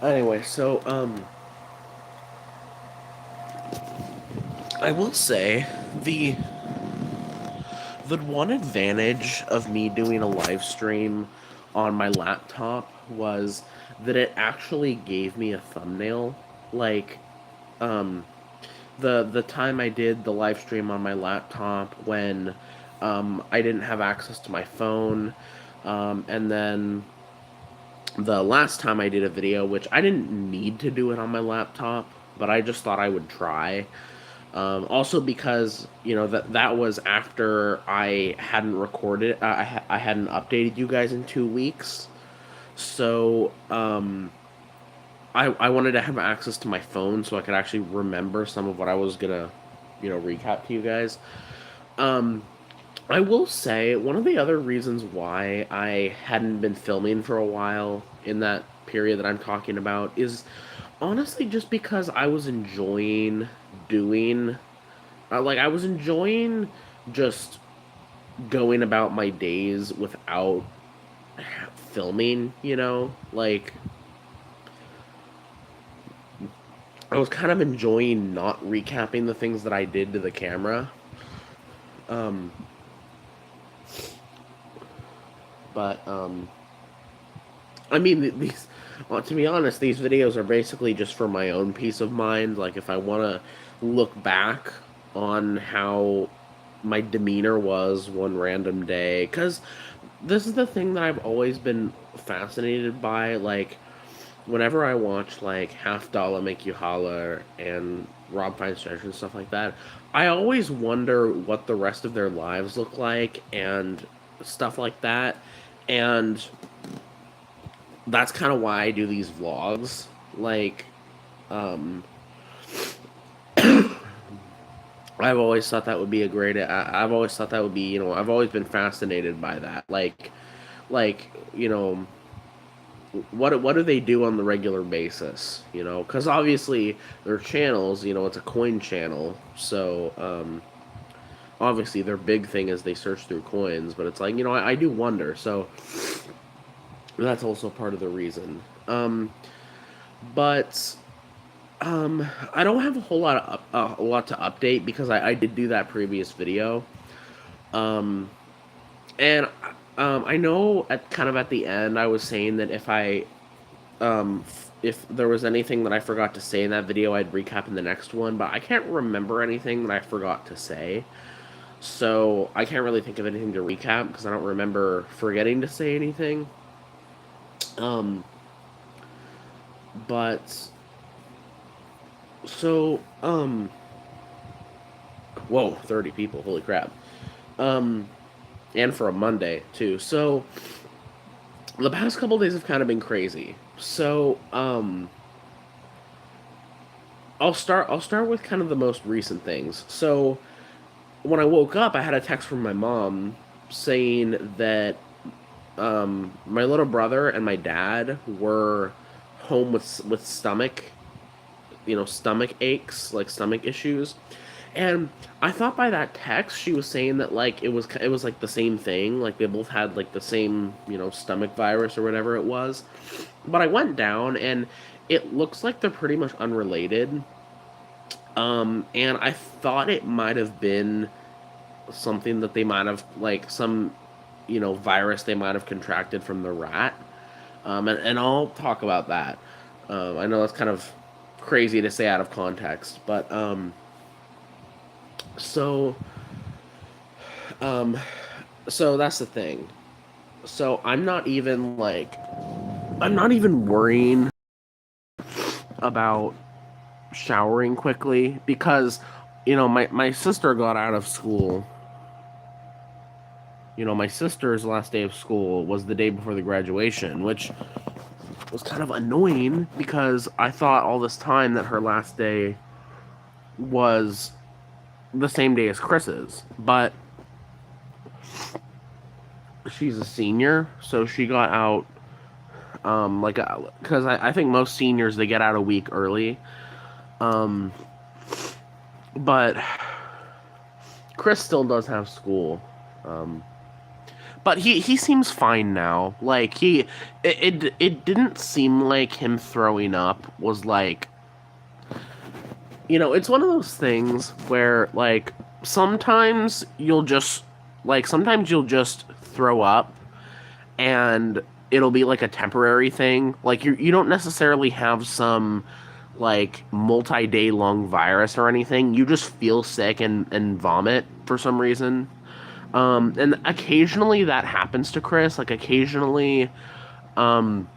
Anyway, I will say the the one advantage of me doing a live stream on my laptop was that it actually gave me a thumbnail. Like, um, the time I did the live stream on my laptop when I didn't have access to my phone, and then the last time I did a video, which I didn't need to do it on my laptop, but I just thought I would try. Also because that was after I hadn't recorded, I hadn't updated you guys in 2 weeks, so I wanted to have access to my phone so I could actually remember some of what I was gonna recap to you guys. Um, I will say one of the other reasons why I hadn't been filming for a while in that period that I'm talking about is honestly just because I was enjoying doing I was enjoying just going about my days without filming, like I was kind of enjoying not recapping the things that I did to the camera. Um, but I mean, these, well, to be honest, these videos are basically just for my own peace of mind. Like, if I want to look back on how my demeanor was one random day, because this is the thing that I've always been fascinated by. Like, whenever I watch like Half Dollar Make You Holler and Rob Feinstein and stuff like that, I always wonder what the rest of their lives look like and stuff like that. And that's kind of why I do these vlogs. Like, um, I've always thought that would be a great. I've always thought that would be. I've always been fascinated by that. Like what do they do on the regular basis? Because obviously their channels. It's a coin channel, so obviously their big thing is they search through coins. But it's like I do wonder. So that's also part of the reason. But I don't have a whole lot a lot to update because I did do that previous video. Um, and I know at the end I was saying that if there was anything that I forgot to say in that video, I'd recap in the next one. But I can't remember anything that I forgot to say, so I can't really think of anything to recap because I don't remember forgetting to say anything. Um, but so whoa, 30 people, holy crap. Um, and for a Monday too. So the past couple days have kind of been crazy. So I'll start with kind of the most recent things. So when I woke up, I had a text from my mom saying that my little brother and my dad were home with stomach aches, like stomach issues. And I thought by that text she was saying that like it was like the same thing, like they both had like the same, stomach virus or whatever it was. But I went down and it looks like they're pretty much unrelated. And I thought it might have been something that they might have like some, virus they might have contracted from the rat. And I'll talk about that. I know that's kind of crazy to say out of context, but so um, so that's the thing. So I'm not even worrying about showering quickly because my sister got out of school. My sister's last day of school was the day before the graduation, which was kind of annoying because I thought all this time that her last day was the same day as Chris's, but she's a senior, so she got out like because I think most seniors they get out a week early, um, but Chris still does have school, um, but he seems fine now. Like it didn't seem like him throwing up was like, it's one of those things where like sometimes you'll just throw up and it'll be like a temporary thing. Like you don't necessarily have some like multi-day long virus or anything. You just feel sick and vomit for some reason. And occasionally that happens to Chris. Like occasionally, um,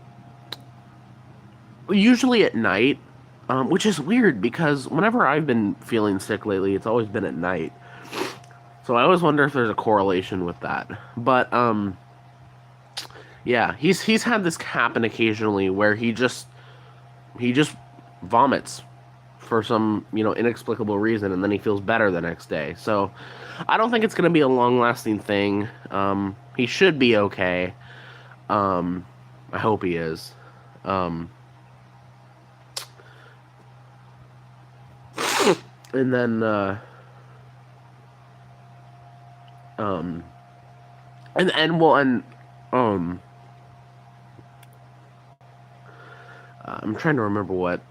usually at night, which is weird because whenever I've been feeling sick lately, it's always been at night. So I always wonder if there's a correlation with that. But yeah, he's had this happen occasionally where he just vomits for some inexplicable reason, and then he feels better the next day. So I don't think it's going to be a long lasting thing. He should be okay. I hope he is. Um, and then um, and well and um, I'm trying to remember what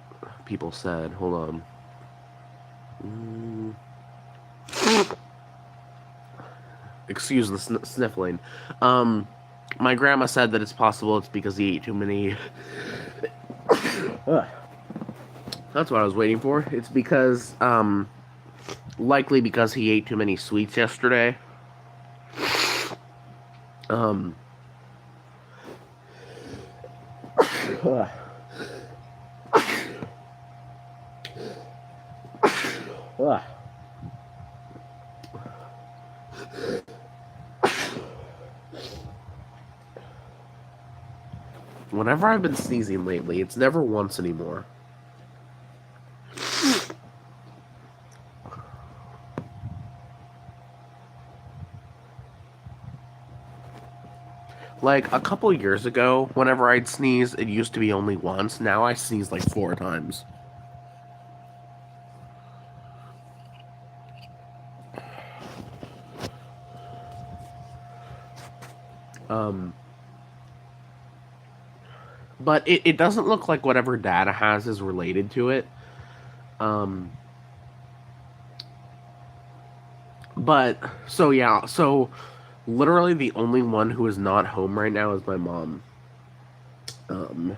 people said. Hold on. Excuse the sniffling. My grandma said that it's possible it's because he ate too many. Ugh. That's what I was waiting for. It's because, likely because he ate too many sweets yesterday. Um. Ugh. Ugh. Whenever I've been sneezing lately, it's never once anymore. Like, a couple years ago, whenever I'd sneeze, it used to be only once. Now I sneeze like 4 times. Um, but it doesn't look like whatever data has is related to it. Um, but, so yeah, so literally the only one who is not home right now is my mom. Um,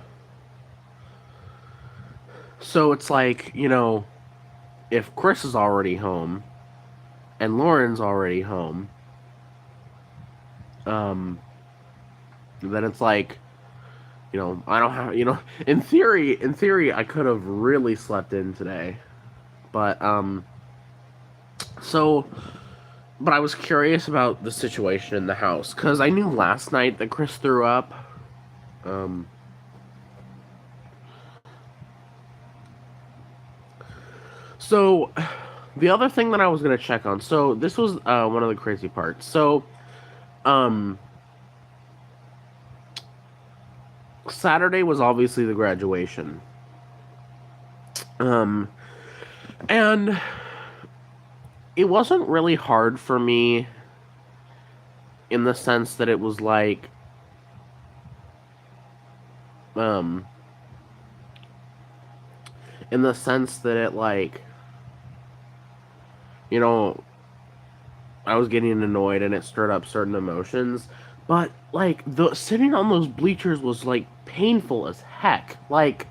so it's like, if Chris is already home and Lauren's already home, um, then it's like, I don't have, in theory, I could have really slept in today, but so, but I was curious about the situation in the house because I knew last night that Chris threw up. Um, so the other thing that I was gonna check on, so this was one of the crazy parts. So, um, Saturday was obviously the graduation. Um, and it wasn't really hard for me in the sense that it was like, um, in the sense that it like, you know, I was getting annoyed and it stirred up certain emotions. But like the sitting on those bleachers was like painful as heck. Like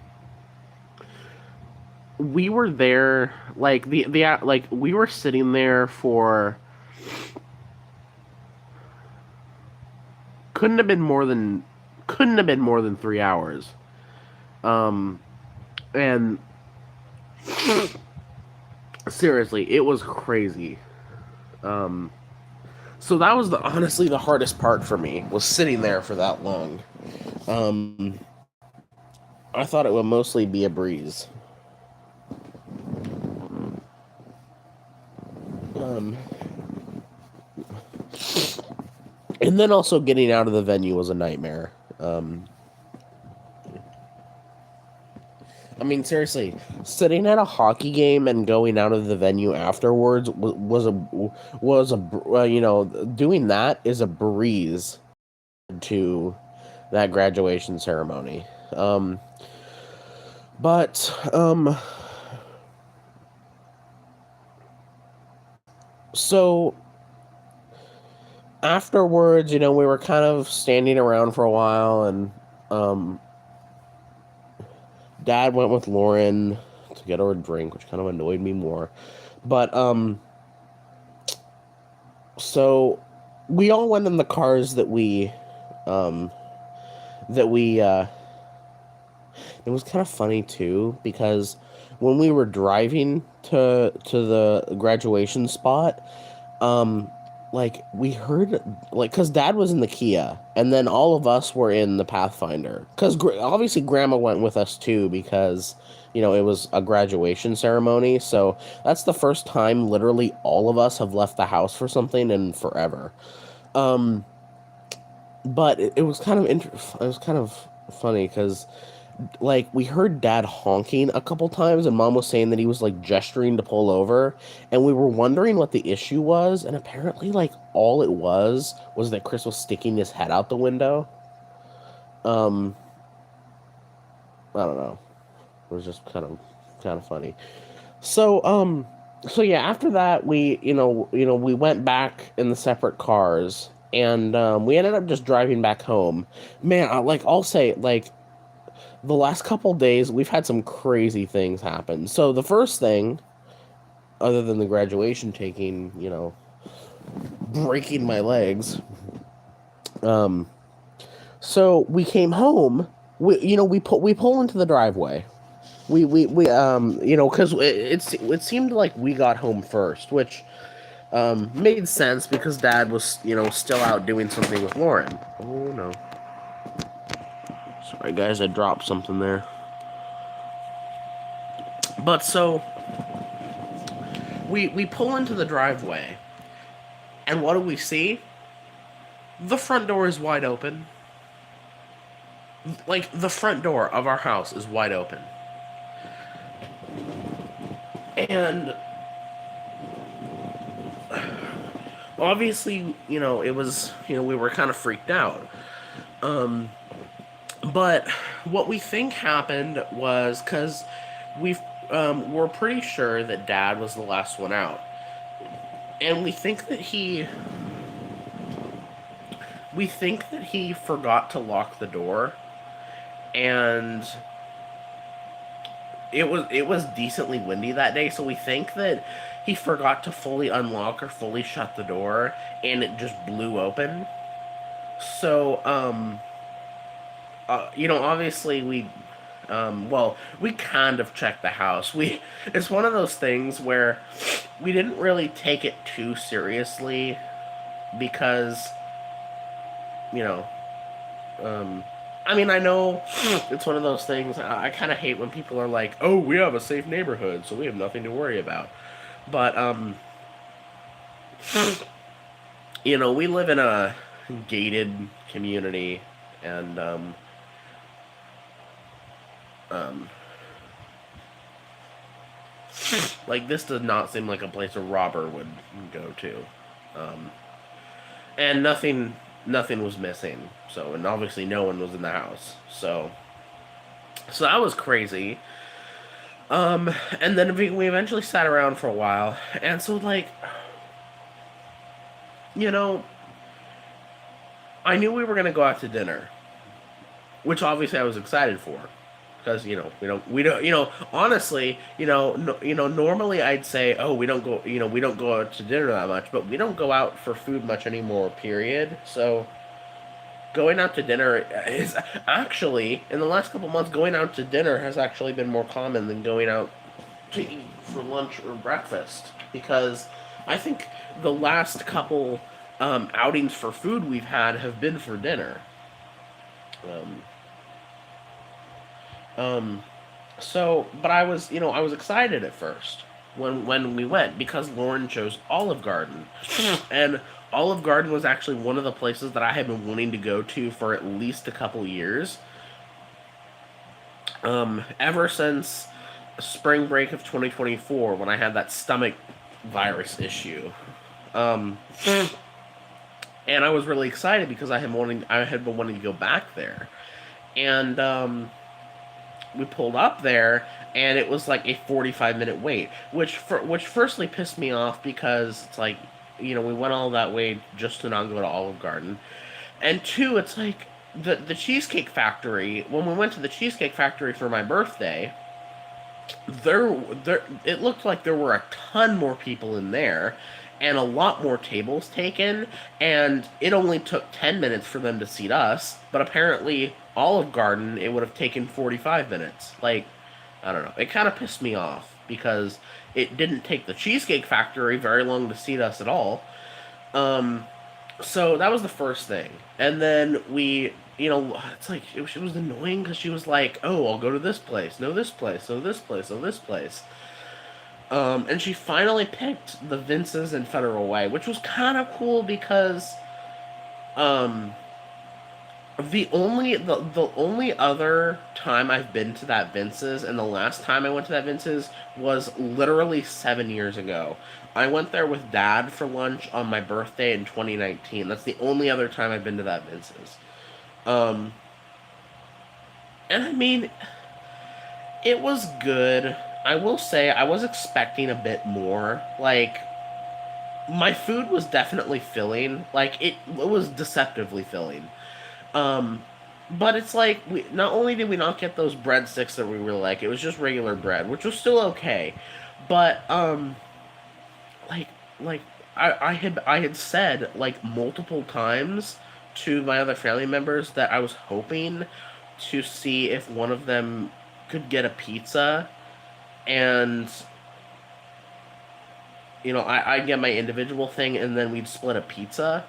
we were there, like the like we were sitting there for couldn't have been more than couldn't have been more than 3 hours. Um, and seriously, it was crazy. Um, so that was honestly the hardest part for me was sitting there for that long. Um, I thought it would mostly be a breeze. Um, and then also getting out of the venue was a nightmare. I mean, seriously, sitting at a hockey game and going out of the venue afterwards doing that is a breeze to that graduation ceremony. Um, but so afterwards, we were kind of standing around for a while, and um, Dad went with Lauren to get her a drink, which kind of annoyed me more. But so we all went in the cars um, that we it was kind of funny too because when we were driving to the graduation spot, um like we heard, like, because Dad was in the Kia and then all of us were in the Pathfinder, because obviously Grandma went with us too because it was a graduation ceremony. So that's the first time literally all of us have left the house for something in forever. Um but it was kind of it was kind of funny because, like, we heard Dad honking a couple times and Mom was saying that he was like gesturing to pull over, and we were wondering what the issue was, and apparently, like, all it was that Chris was sticking his head out the window. um I don't know, it was just kind of funny. So yeah, after that we went back in the separate cars, and we ended up just driving back home. Man, I'll say, like, the last couple days we've had some crazy things happen. So the first thing, other than the graduation taking, breaking my legs, um so we came home. We pull into the driveway. Because it seemed like we got home first, which made sense because Dad was, still out doing something with Lauren. Oh no. Sorry guys, I dropped something there. But so we pull into the driveway, and what do we see? The front door is wide open. Like, the front door of our house is wide open. And obviously, it was, we were kind of freaked out. Um, but what we think happened was because we're pretty sure that Dad was the last one out. And we think that he forgot to lock the door, and it was decently windy that day, so we think that he forgot to fully unlock or fully shut the door, and it just blew open. So, obviously we kind of checked the house. It's one of those things where we didn't really take it too seriously because, you know, um, I mean, I know it's one of those things. I kind of hate when people are like, "Oh, we have a safe neighborhood, so we have nothing to worry about." But we live in a gated community, and um, like, this does not seem like a place a robber would go to. Um, and nothing was missing. So, and obviously no one was in the house. So that was crazy. And then we eventually sat around for a while, and so, like, you know, I knew we were gonna go out to dinner, which obviously I was excited for, because we don't honestly, normally I'd say, oh, we don't go out to dinner that much, but we don't go out for food much anymore, period. So going out to dinner is actually, in the last couple months, going out to dinner has actually been more common than going out to eat for lunch or breakfast, because I think the last couple outings for food we've had have been for dinner. Um, um, but I was excited at first when we went, because Lauren chose Olive Garden, and Olive Garden was actually one of the places that I had been wanting to go to for at least a couple years. Ever since spring break of 2024, when I had that stomach virus issue. Um, and I was really excited because I had been wanting to go back there, and we pulled up there, and it was like a 45-minute wait, which firstly pissed me off because it's like, we went all that way just to not go to Olive Garden, and two, it's like the Cheesecake Factory. When we went to the Cheesecake Factory for my birthday, there it looked like there were a ton more people in there and a lot more tables taken, and it only took 10 minutes for them to seat us, but apparently Olive Garden it would have taken 45 minutes. Like, I don't know, it kind of pissed me off because it didn't take the Cheesecake Factory very long to seat us at all. um so that was the first thing. And then it's like it was annoying because she was like, "Oh, I'll go to this place, no this place, no this place, no this place." And she finally picked the Vince's in Federal Way, which was kind of cool because um, the only other time I've been to that Vince's, and the last time I went to that Vince's was literally 7 years ago. I went there with Dad for lunch on my birthday in 2019. That's the only other time I've been to that Vince's. Um, and I mean, it was good. I will say I was expecting a bit more. Like, my food was definitely filling. Like, it was deceptively filling. Um, but it's like we not only did we not get those breadsticks that we really like, it was just regular bread, which was still okay. But like like I had said like multiple times to my other family members that I was hoping to see if one of them could get a pizza, and I'd get my individual thing, and then we'd split a pizza.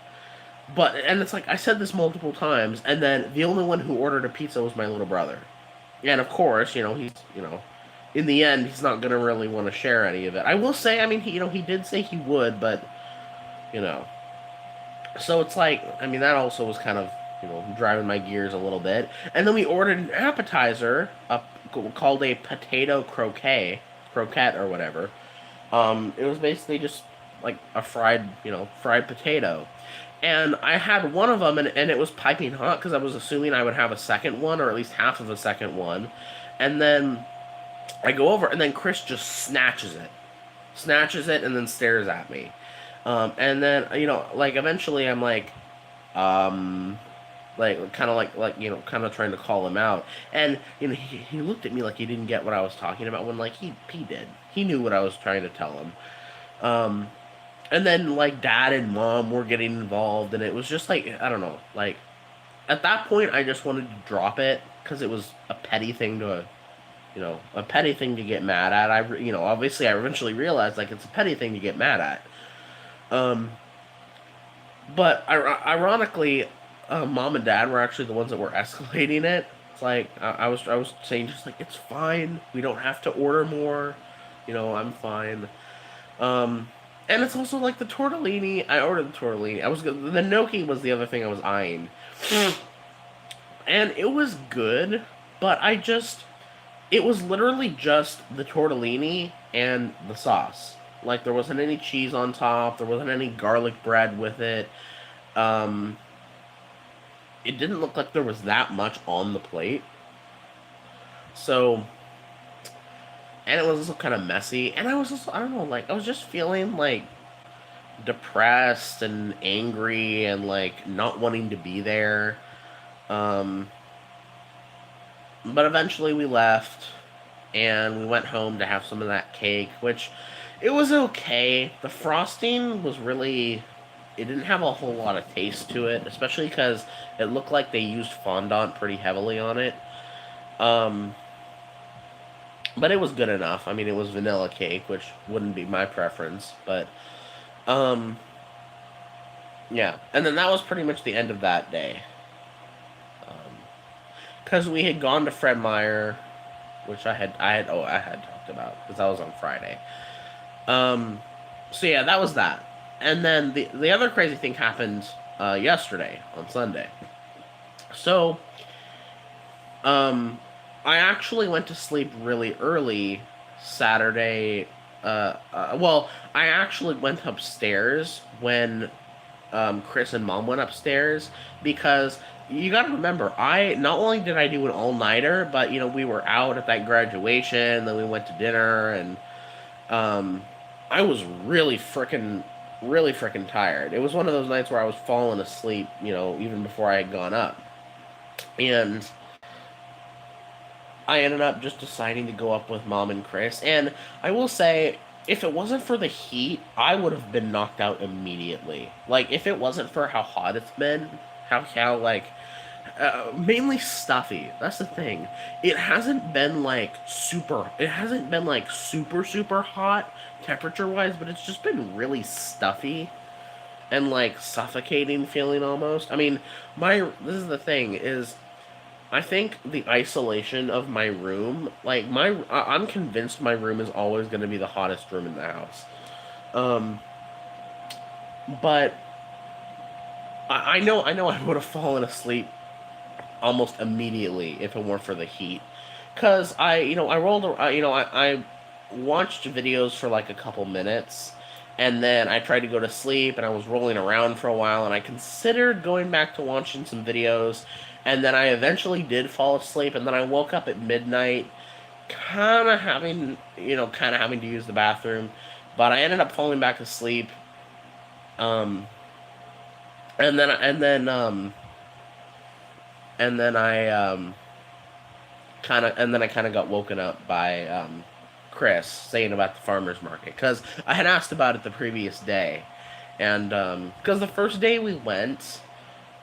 And it's like I said this multiple times, and then the only one who ordered a pizza was my little brother. And of course, in the end, he's not gonna really want to share any of it. I will say, I mean, he did say he would, but you know, so it's like, I mean, that also was kind of driving my gears a little bit. And then we ordered an appetizer, called a potato croquette or whatever. It was basically just like a fried potato. And I had one of them, and it was piping hot because I was assuming I would have a second one, or at least half of a second one. And then I go over, and then Chris just snatches it, and then stares at me. And then like eventually I'm um, like kind of kind of trying to call him out, and he looked at me like he didn't get what I was talking about when like he did. He knew what I was trying to tell him. Um, and then like Dad and Mom were getting involved, and it was just like, I don't know, like at that point I just wanted to drop it because it was a petty thing to get mad at. Obviously I eventually realized like it's a petty thing to get mad at. Um, but ironically, Mom and Dad were actually the ones that were escalating it. It's like I was saying just like, it's fine. We don't have to order more. I'm fine. Um, and it's also like the tortellini. I ordered the tortellini. The gnocchi was the other thing I was eyeing, and it was good. But it was literally just the tortellini and the sauce. Like, there wasn't any cheese on top. There wasn't any garlic bread with it. Um, it didn't look like there was that much on the plate. So, and it was also kind of messy. And I was also, I don't know, like, I was just feeling like depressed and angry and like not wanting to be there. Um, but eventually we left, and we went home to have some of that cake, which it was okay. The frosting was really, it didn't have a whole lot of taste to it, especially because it looked like they used fondant pretty heavily on it. Um, but it was good enough. I mean, it was vanilla cake, which wouldn't be my preference, but um, yeah. And then that was pretty much the end of that day. Because we had gone to Fred Meyer, which I had talked about because that was on Friday. Um, so yeah, that was that. And then the other crazy thing happened yesterday on Sunday. So um, I actually went to sleep really early Saturday. Well, I actually went upstairs when Chris and Mom went upstairs because you got to remember, I not only did I do an all nighter, but we were out at that graduation, then we went to dinner, and um, I was really freaking tired. It was one of those nights where I was falling asleep, even before I had gone up, and I ended up just deciding to go up with Mom and Chris. And I will say, if it wasn't for the heat, I would have been knocked out immediately. Like, if it wasn't for how hot it's been, how like, mainly stuffy. That's the thing. It hasn't been like super. It hasn't been like super hot temperature wise, but it's just been really stuffy and like suffocating feeling almost. I mean, my this is the thing is I think the isolation of my room, like I'm convinced my room is always going to be the hottest room in the house. Um, but I know, I would have fallen asleep almost immediately if it weren't for the heat. Cause I rolled, I watched videos for like a couple minutes, and then I tried to go to sleep, and I was rolling around for a while, and I considered going back to watching some videos, and then I eventually did fall asleep, and then I woke up at midnight, kind of having to use the bathroom, but I ended up falling back asleep, um, and then I kind of got woken up by Chris saying about the farmers market because I had asked about it the previous day, and because the first day we went,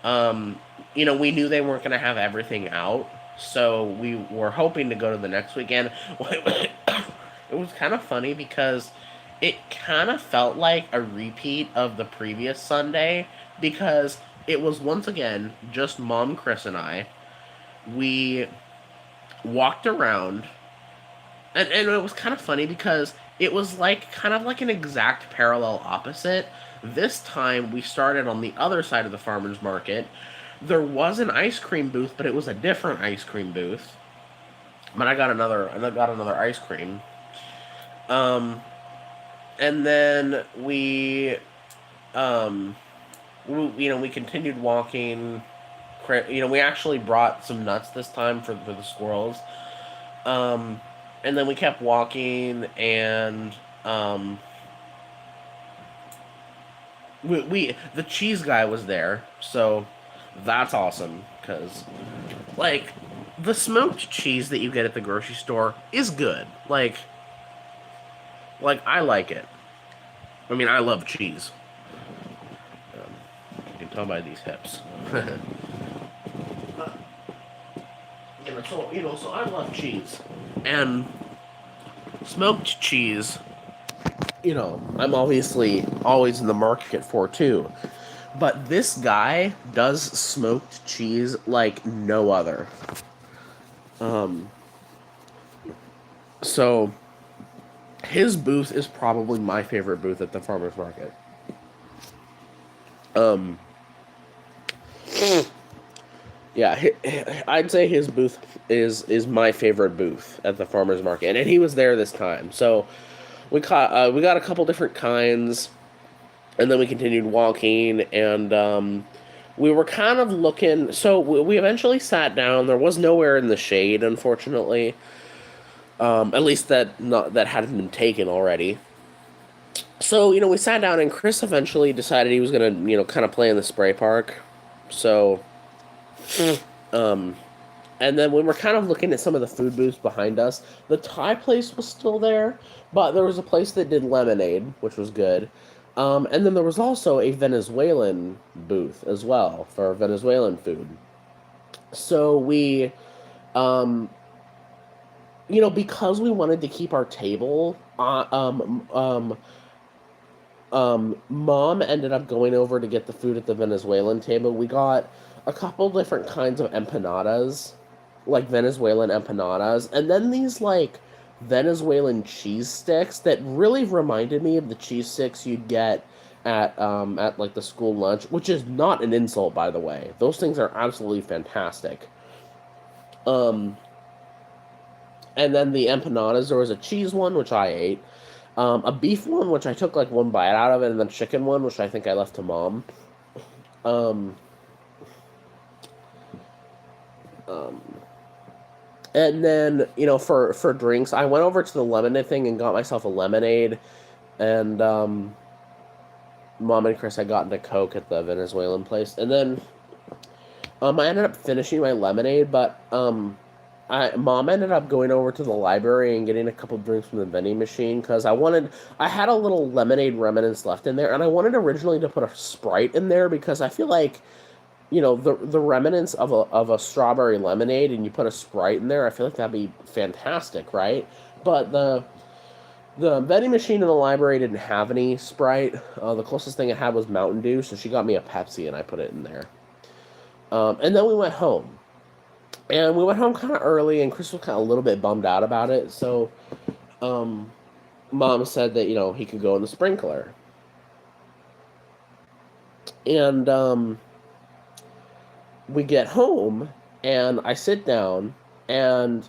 um, we knew they weren't going to have everything out, so we were hoping to go to the next weekend. It was kind of funny because it kind of felt like a repeat of the previous Sunday because it was once again just Mom, Chris, and I. We walked around, and it was kind of funny because it was like kind of like an exact parallel opposite. This time we started on the other side of the farmers market. There was an ice cream booth, but it was a different ice cream booth. But I got another ice cream. Um, and then um, we continued walking. We actually brought some nuts this time for the squirrels. Um, and then we kept walking, and um, the cheese guy was there, so that's awesome because like the smoked cheese that you get at the grocery store is good. Like I like it. I mean, I love cheese. Um, you can tell by these hips. So I love cheese and smoked cheese. I'm obviously always in the market for too. But this guy does smoked cheese like no other. Um, so his booth is probably my favorite booth at the farmers market. Um, yeah, I'd say his booth is my favorite booth at the farmers market, and he was there this time. So we got a couple different kinds, and then we continued walking, and we were kind of looking. So we eventually sat down. There was nowhere in the shade, unfortunately. At least that hadn't been taken already. So we sat down, and Chris eventually decided he was gonna kind of play in the spray park. So um, and then we were kind of looking at some of the food booths behind us. The Thai place was still there, but there was a place that did lemonade, which was good. And then there was also a Venezuelan booth as well for Venezuelan food. So um, because we wanted to keep our table, Mom ended up going over to get the food at the Venezuelan table. We got a couple different kinds of empanadas, like Venezuelan empanadas, and then these like Venezuelan cheese sticks that really reminded me of the cheese sticks you'd get at like the school lunch, which is not an insult, by the way. Those things are absolutely fantastic. Um And then the empanadas, there was a cheese one, which I ate. A beef one, which I took like one bite out of it, and then chicken one, which I think I left to mom. Um, um, and then for drinks, I went over to the lemonade thing and got myself a lemonade, and mom and Chris had gotten a Coke at the Venezuelan place, and then I ended up finishing my lemonade, but mom ended up going over to the library and getting a couple drinks from the vending machine because I had a little lemonade remnants left in there, and I wanted originally to put a Sprite in there because I feel like the remnants of a strawberry lemonade, and you put a Sprite in there, I feel like that'd be fantastic, right? But the vending machine in the library didn't have any Sprite. The closest thing it had was Mountain Dew, so she got me a Pepsi, and I put it in there. And then we went home. And we went home kind of early, and Chris was kind of a little bit bummed out about it. So, um, mom said that, he could go in the sprinkler. And we get home, and I sit down, and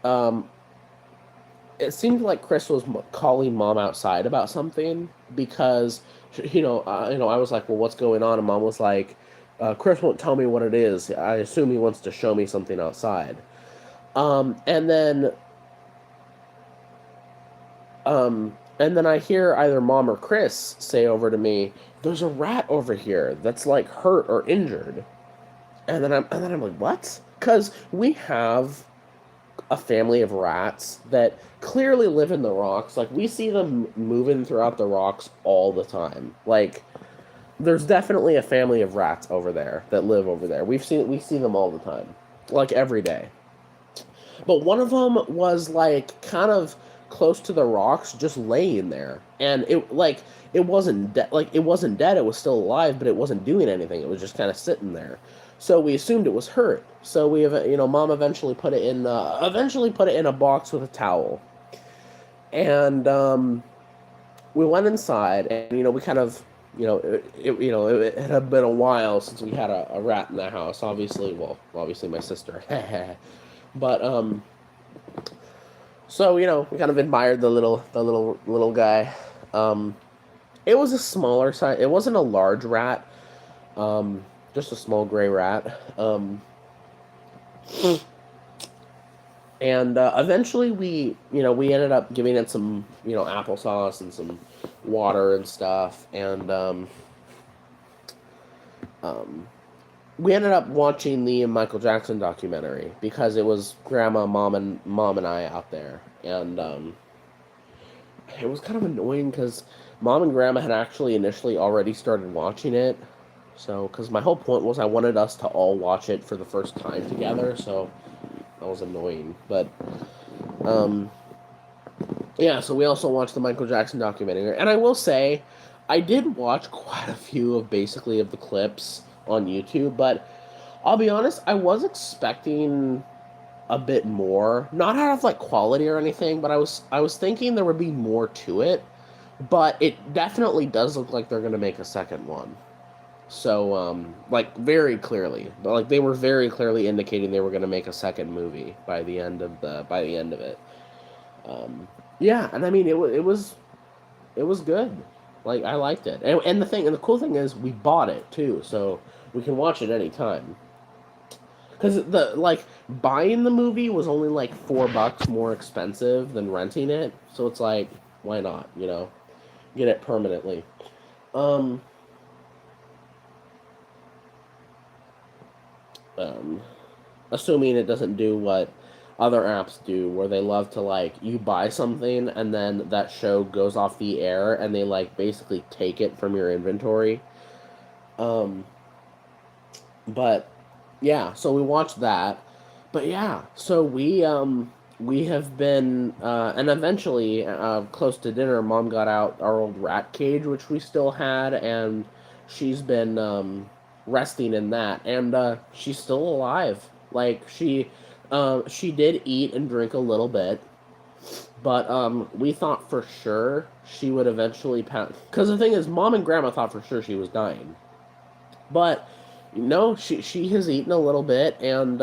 um, it seemed like Chris was calling mom outside about something because, I was like, well, what's going on? And mom was like, Chris won't tell me what it is. I assume he wants to show me something outside. And then, I hear either mom or Chris say over to me, "There's a rat over here that's like hurt or injured." And then I'm like, "What?" Because we have a family of rats that clearly live in the rocks. Like we see them moving throughout the rocks all the time. Like there's definitely a family of rats over there that live over there. We see them all the time, like every day. But one of them was like kind of close to the rocks, just laying there, and it wasn't like it wasn't dead. It was still alive, but it wasn't doing anything. It was just kind of sitting there. So we assumed it was hurt. So mom eventually put it in a box with a towel, and we went inside, and we kind of it had been a while since we had a rat in the house. Obviously my sister, but so we kind of admired the little guy. It was a smaller size. It wasn't a large rat. Just a small gray rat. And eventually we ended up giving it some applesauce and some water and stuff, and um, we ended up watching the Michael Jackson documentary because it was grandma, mom and I out there, and it was kind of annoying because mom and grandma had actually initially already started watching it. So, because my whole point was I wanted us to all watch it for the first time together, so that was annoying. But, yeah, so we also watched the Michael Jackson documentary. And I will say, I did watch quite a few of the clips on YouTube, but I'll be honest, I was expecting a bit more. Not out of, like, quality or anything, but I was thinking there would be more to it. But it definitely does look like they're going to make a second one. So, like, very clearly, like, they were very clearly indicating they were going to make a second movie by the end of it. Um, yeah, and I mean, it was good. Like, I liked it. And the cool thing is, we bought it, too, so we can watch it anytime. Because, buying the movie was only, like, $4 more expensive than renting it, so it's like, why not, Get it permanently. Um, um, Assuming it doesn't do what other apps do, where they love to like you buy something and then that show goes off the air and they like basically take it from your inventory. Um, but yeah, so we watched that. But yeah, so we have been and eventually close to dinner, mom got out our old rat cage which we still had, and she's been resting in that, and she's still alive. Like she did eat and drink a little bit, but we thought for sure she would eventually pass. Because the thing is, mom and grandma thought for sure she was dying, but no, she has eaten a little bit, and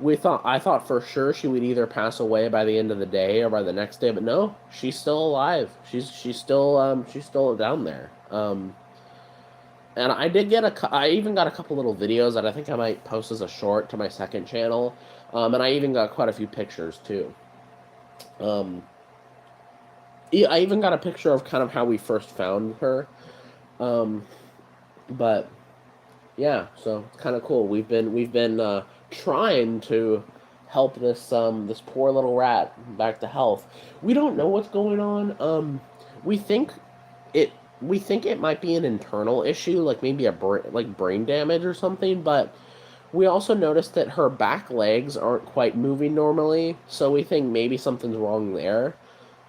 I thought for sure she would either pass away by the end of the day or by the next day, but no, she's still alive. She's still down there. And I did get I even got a couple little videos that I think I might post as a short to my second channel. And I even got quite a few pictures too. Um, yeah, I even got a picture of kind of how we first found her. Um, but yeah, so it's kind of cool. We've been trying to help this poor little rat back to health. We don't know what's going on. We think it we think it might be an internal issue, like maybe like brain damage or something. But we also noticed that her back legs aren't quite moving normally, so we think maybe something's wrong there.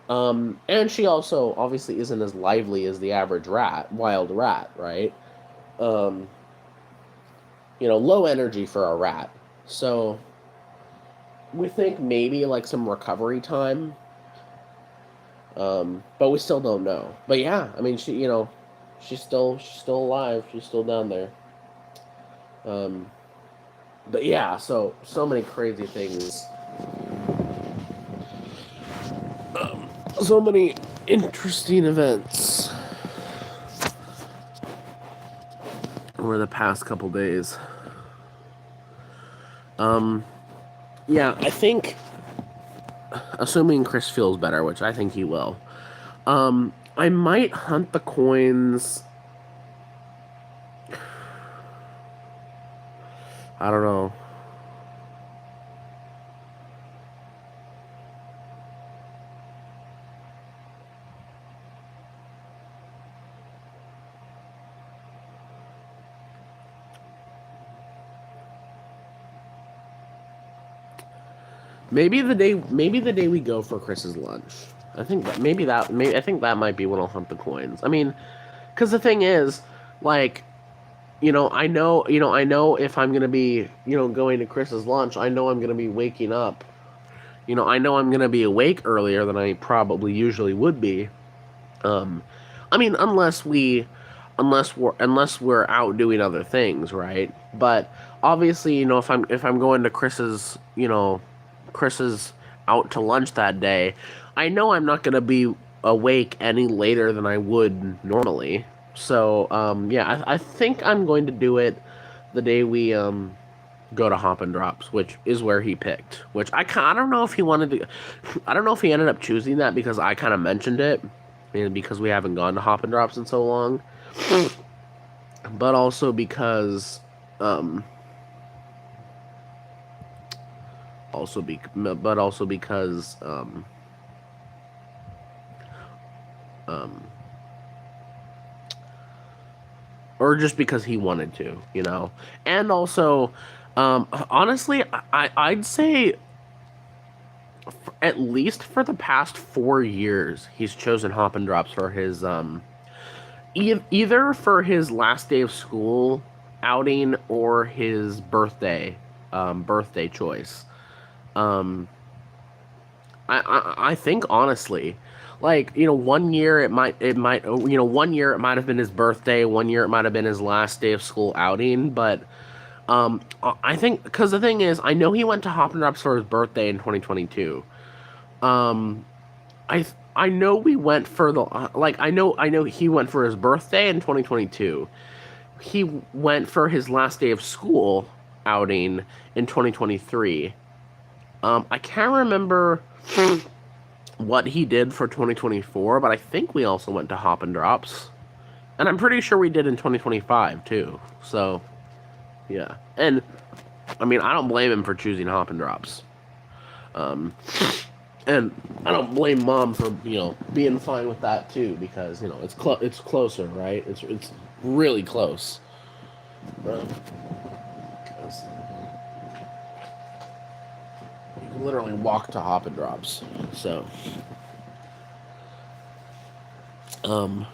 And she also obviously isn't as lively as the average wild rat, right? Um, Low energy for a rat. So we think maybe like some recovery time. But we still don't know. But yeah, I mean, she's still alive. She's still down there. Um, but yeah, so many crazy things. So many interesting events over the past couple days. Yeah, I think, assuming Chris feels better, which I think he will, I might hunt the coins. I don't know. Maybe the day we go for Chris's lunch. I think that might be when I'll hunt the coins. I mean, because the thing is, like, I know if I'm gonna be, going to Chris's lunch, I know I'm gonna be waking up. I know I'm gonna be awake earlier than I probably usually would be. Um, I mean, unless we're out doing other things, right? But obviously, if I'm going to Chris's out to lunch that day, I know I'm not gonna be awake any later than I would normally. So yeah, I think I'm going to do it the day we go to Hop and Drops, which is where he picked. Which I don't know if he wanted to. I don't know if he ended up choosing that because I kind of mentioned it, and because we haven't gone to Hop and Drops in so long, but also because um also because um or just because he wanted to, and also honestly, I'd say at least for the past 4 years he's chosen Hop and Drops for his either for his last day of school outing or his birthday choice. um I think honestly, like, 1 year one year it might have been his birthday, 1 year it might have been his last day of school outing, but I think because the thing is, I know he went to Hop and Drops for his birthday in 2022. Um, I know we went for the like I know he went for his birthday in 2022. He went for his last day of school outing in 2023. I can't remember what he did for 2024, but I think we also went to Hop and Drops. And I'm pretty sure we did in 2025 too. So, yeah. And I mean, I don't blame him for choosing Hop and Drops. Um, and I don't blame Mom for, being fine with that too, because, it's closer, right? It's really close. Um, 'cause you can literally walk to Hop and Drops. So, um,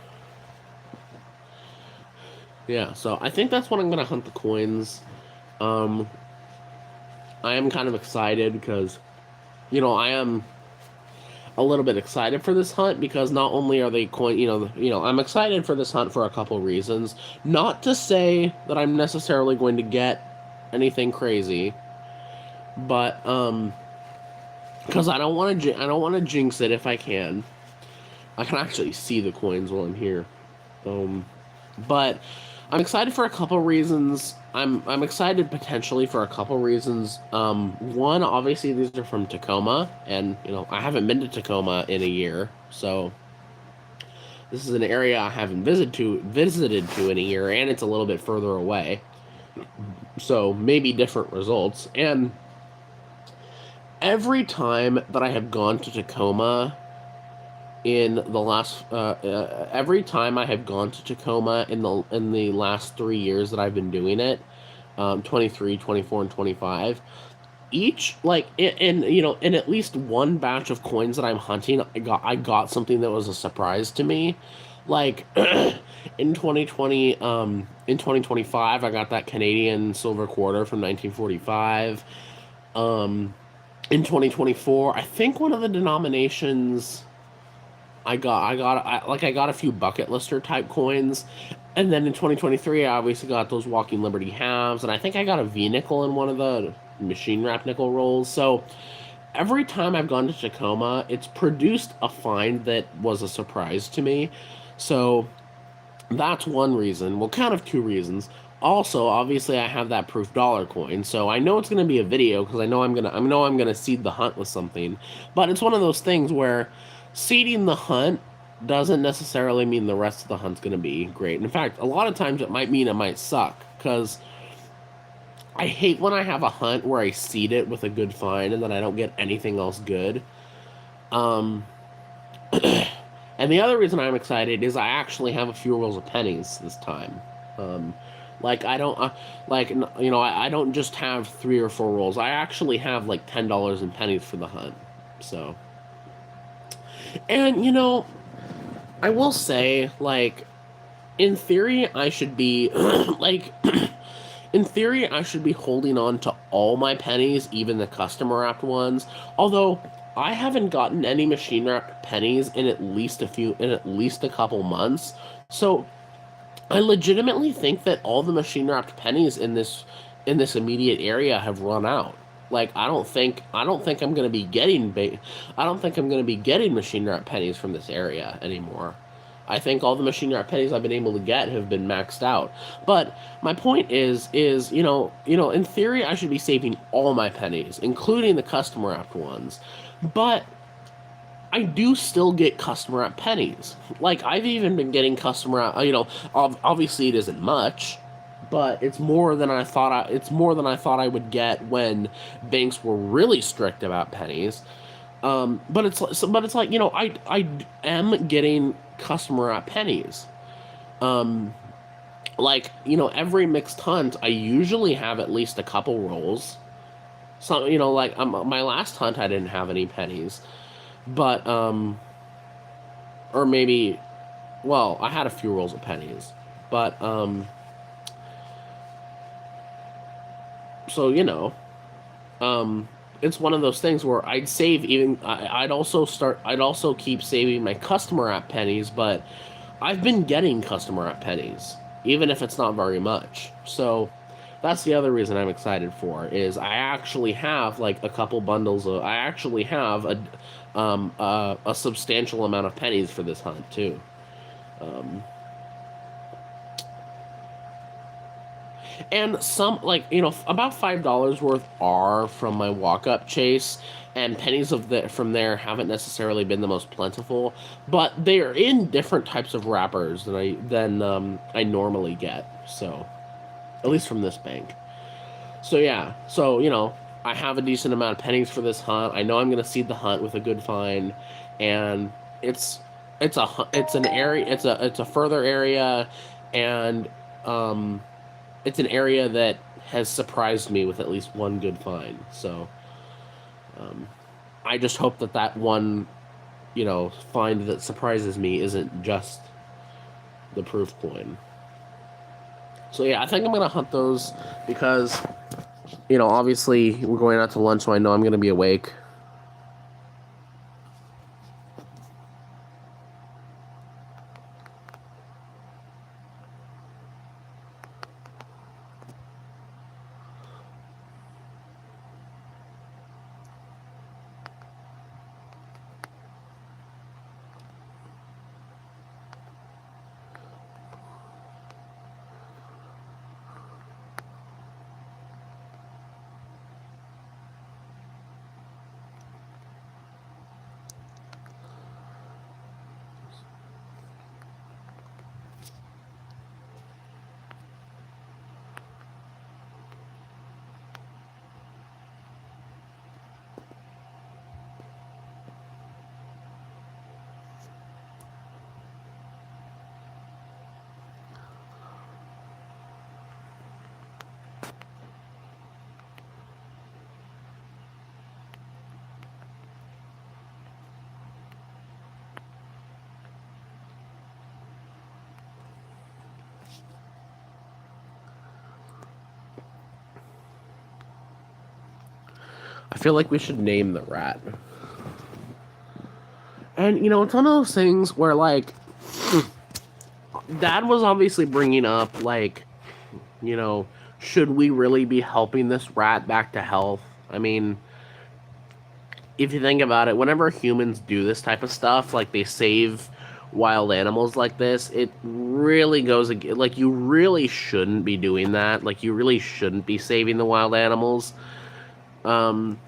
yeah, so I think that's when I'm gonna hunt the coins. Um, I am kind of excited because, I am a little bit excited for this hunt because not only are they I'm excited for this hunt for a couple reasons. Not to say that I'm necessarily going to get anything crazy, but because I don't want to jinx it if I can. I can actually see the coins while I'm here. Um, but I'm excited for a couple reasons. I'm excited potentially for a couple reasons. One, obviously these are from Tacoma, and I haven't been to Tacoma in a year, so this is an area I haven't visited to in a year, and it's a little bit further away, so maybe different results. And every time that I have gone to Tacoma in the last every time I have gone to Tacoma in the last 3 years that I've been doing it, 23, 24, and 25, each like in at least one batch of coins that I'm hunting, I got something that was a surprise to me. Like in 2025 I got that Canadian silver quarter from 1945. In 2024, I think one of the denominations I got a few bucket lister type coins, and then in 2023 I obviously got those Walking Liberty halves, and I think I got a V nickel in one of the machine wrap nickel rolls. So every time I've gone to Tacoma, it's produced a find that was a surprise to me. So that's one reason. Well, kind of two reasons. Also, obviously, I have that proof dollar coin, so I know it's going to be a video because I'm gonna seed the hunt with something. But it's one of those things where seeding the hunt doesn't necessarily mean the rest of the hunt's going to be great. In fact, a lot of times it might mean it might suck because I hate when I have a hunt where I seed it with a good find and then I don't get anything else good. Um, And the other reason I'm excited is I actually have a few rolls of pennies this time. Um, like I don't I don't just have 3 or 4 rolls. I actually have like $10 in pennies for the hunt. So, and I will say, like, in theory I should be like in theory I should be holding on to all my pennies, even the custom wrapped ones. Although I haven't gotten any machine wrapped pennies in at least a couple months. So I legitimately think that all the machine wrapped pennies in this immediate area have run out. Like I don't think I'm going to be I don't think I'm going to be getting machine wrapped pennies from this area anymore. I think all the machine wrapped pennies I've been able to get have been maxed out. But my point is in theory I should be saving all my pennies, including the custom wrapped ones. But I do still get customer at pennies. Like I've even been getting customer at, obviously it isn't much, but it's more than I thought. It's more than I thought I would get when banks were really strict about pennies. But it's like I am getting customer at pennies. Like every mixed hunt, I usually have at least a couple rolls. So like my last hunt, I didn't have any pennies, but or maybe, well, I had a few rolls of pennies, but so it's one of those things where I'd save even I'd also keep saving my customer app pennies, but I've been getting customer app pennies even if it's not very much. So that's the other reason I'm excited for is I actually have like a couple bundles of I actually have a substantial amount of pennies for this hunt too. Um, and some like about $5 worth are from my walk up chase, and pennies from there haven't necessarily been the most plentiful, but they are in different types of wrappers than I normally get. So at least from this bank. So yeah, so I have a decent amount of pennies for this hunt. I know I'm gonna seed the hunt with a good find, and it's it's an area it's a further area, and um it's an area that has surprised me with at least one good find. So um, I just hope that that one, find that surprises me isn't just the proof coin. So yeah, I think I'm gonna hunt those because obviously we're going out to lunch, so I know I'm gonna be awake. I feel like we should name the rat. And it's one of those things where like Dad was obviously bringing up like you know should we really be helping this rat back to health? I mean, if you think about it, whenever humans do this type of stuff, like they save wild animals like this, it really like you really shouldn't be doing that. Like you really shouldn't be saving the wild animals um,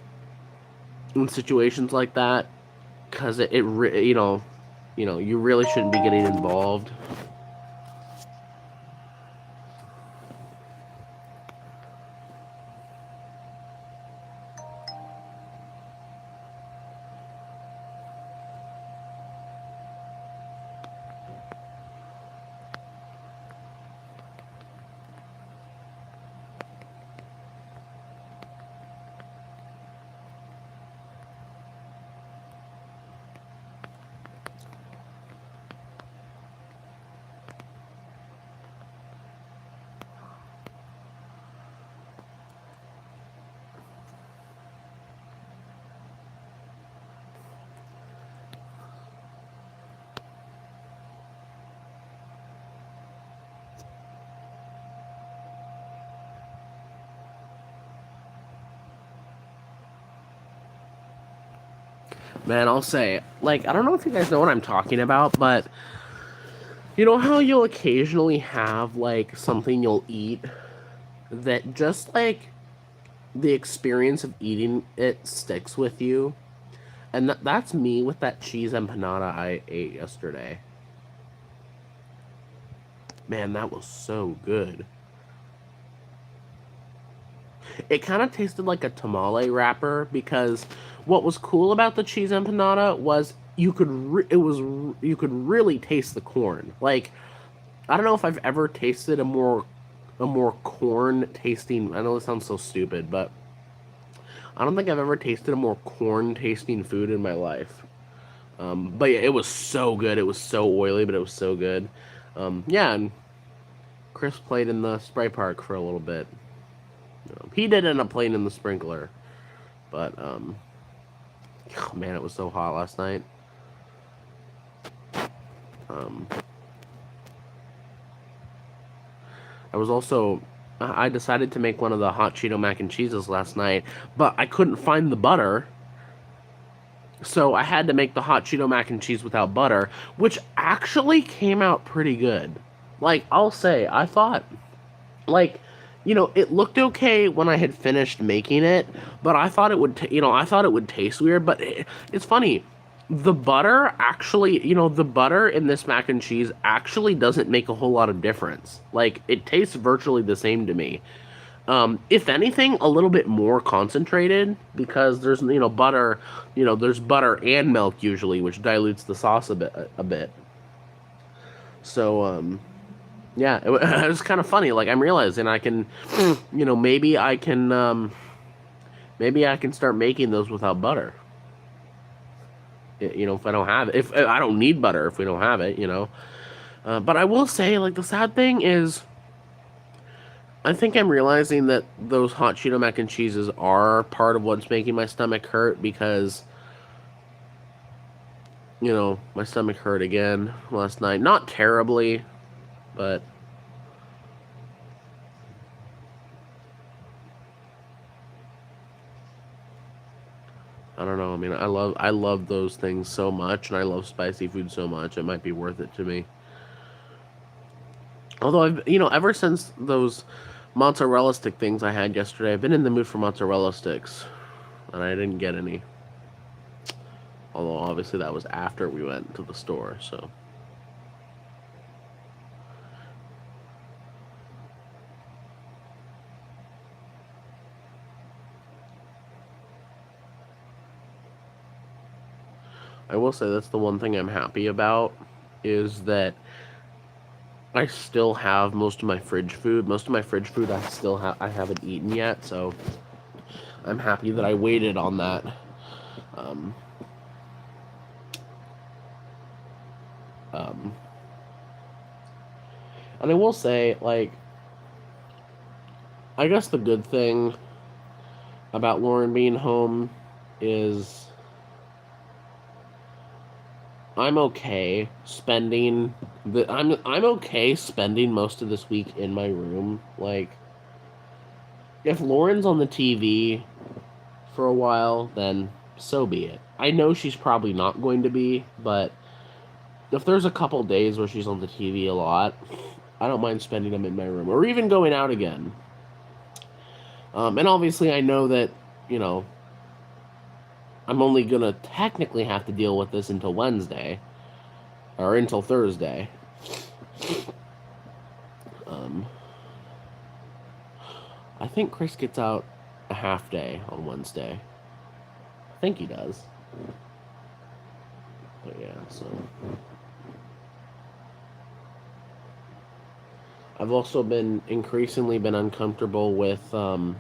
in situations like that because you really shouldn't be getting involved. Man, I'll say, like, I don't know if you guys know what I'm talking about, but you know how you'll occasionally have, like, something you'll eat that just, like, the experience of eating it sticks with you? And that's me with that cheese empanada I ate yesterday. Man, that was so good. It kind of tasted like a tamale wrapper because what was cool about the cheese empanada was you could really taste the corn. Like I don't know if I've ever tasted a more corn tasting. I know this sounds so stupid, but I don't think I've ever tasted a more corn tasting food in my life. But yeah, it was so good. It was so oily, but it was so good. Yeah, and Chris played in the spray park for a little bit. He did end up playing in the sprinkler, but oh man, it was so hot last night. Um, I was also I decided to make one of the hot Cheeto mac and cheeses last night, but I couldn't find the butter, so I had to make the hot Cheeto mac and cheese without butter, which actually came out pretty good. Like I'll say, I thought like it looked okay when I had finished making it, but I thought it would I thought it would taste weird, but it's funny. The butter in this mac and cheese actually doesn't make a whole lot of difference. Like it tastes virtually the same to me. If anything, a little bit more concentrated because there's butter, there's butter and milk usually, which dilutes the sauce a bit. So yeah, it was kind of funny. Like I'm realizing I can, maybe I can start making those without butter. If I don't have it, if I don't need butter, if we don't have it. But I will say, like the sad thing is, I think I'm realizing that those hot Cheeto mac and cheeses are part of what's making my stomach hurt because, my stomach hurt again last night. Not terribly, but I don't know. I mean, I love those things so much, and I love spicy food so much. It might be worth it to me. Although ever since those mozzarella stick things I had yesterday, I've been in the mood for mozzarella sticks, and I didn't get any. Although obviously that was after we went to the store, so. I will say that's the one thing I'm happy about is that I still have most of my fridge food. Most of my fridge food I haven't eaten yet, so I'm happy that I waited on that. Um, um, and I will say, like, I guess the good thing about Lauren being home is I'm okay spending I'm okay spending most of this week in my room. Like if Lauren's on the TV for a while, then so be it. I know she's probably not going to be, but if there's a couple days where she's on the TV a lot, I don't mind spending them in my room or even going out again. And obviously, I know that, you know, I'm only going to technically have to deal with this until Wednesday or until Thursday. Um, I think Chris gets out a half day on Wednesday. I think he does. But yeah, so. I've also been increasingly been uncomfortable with that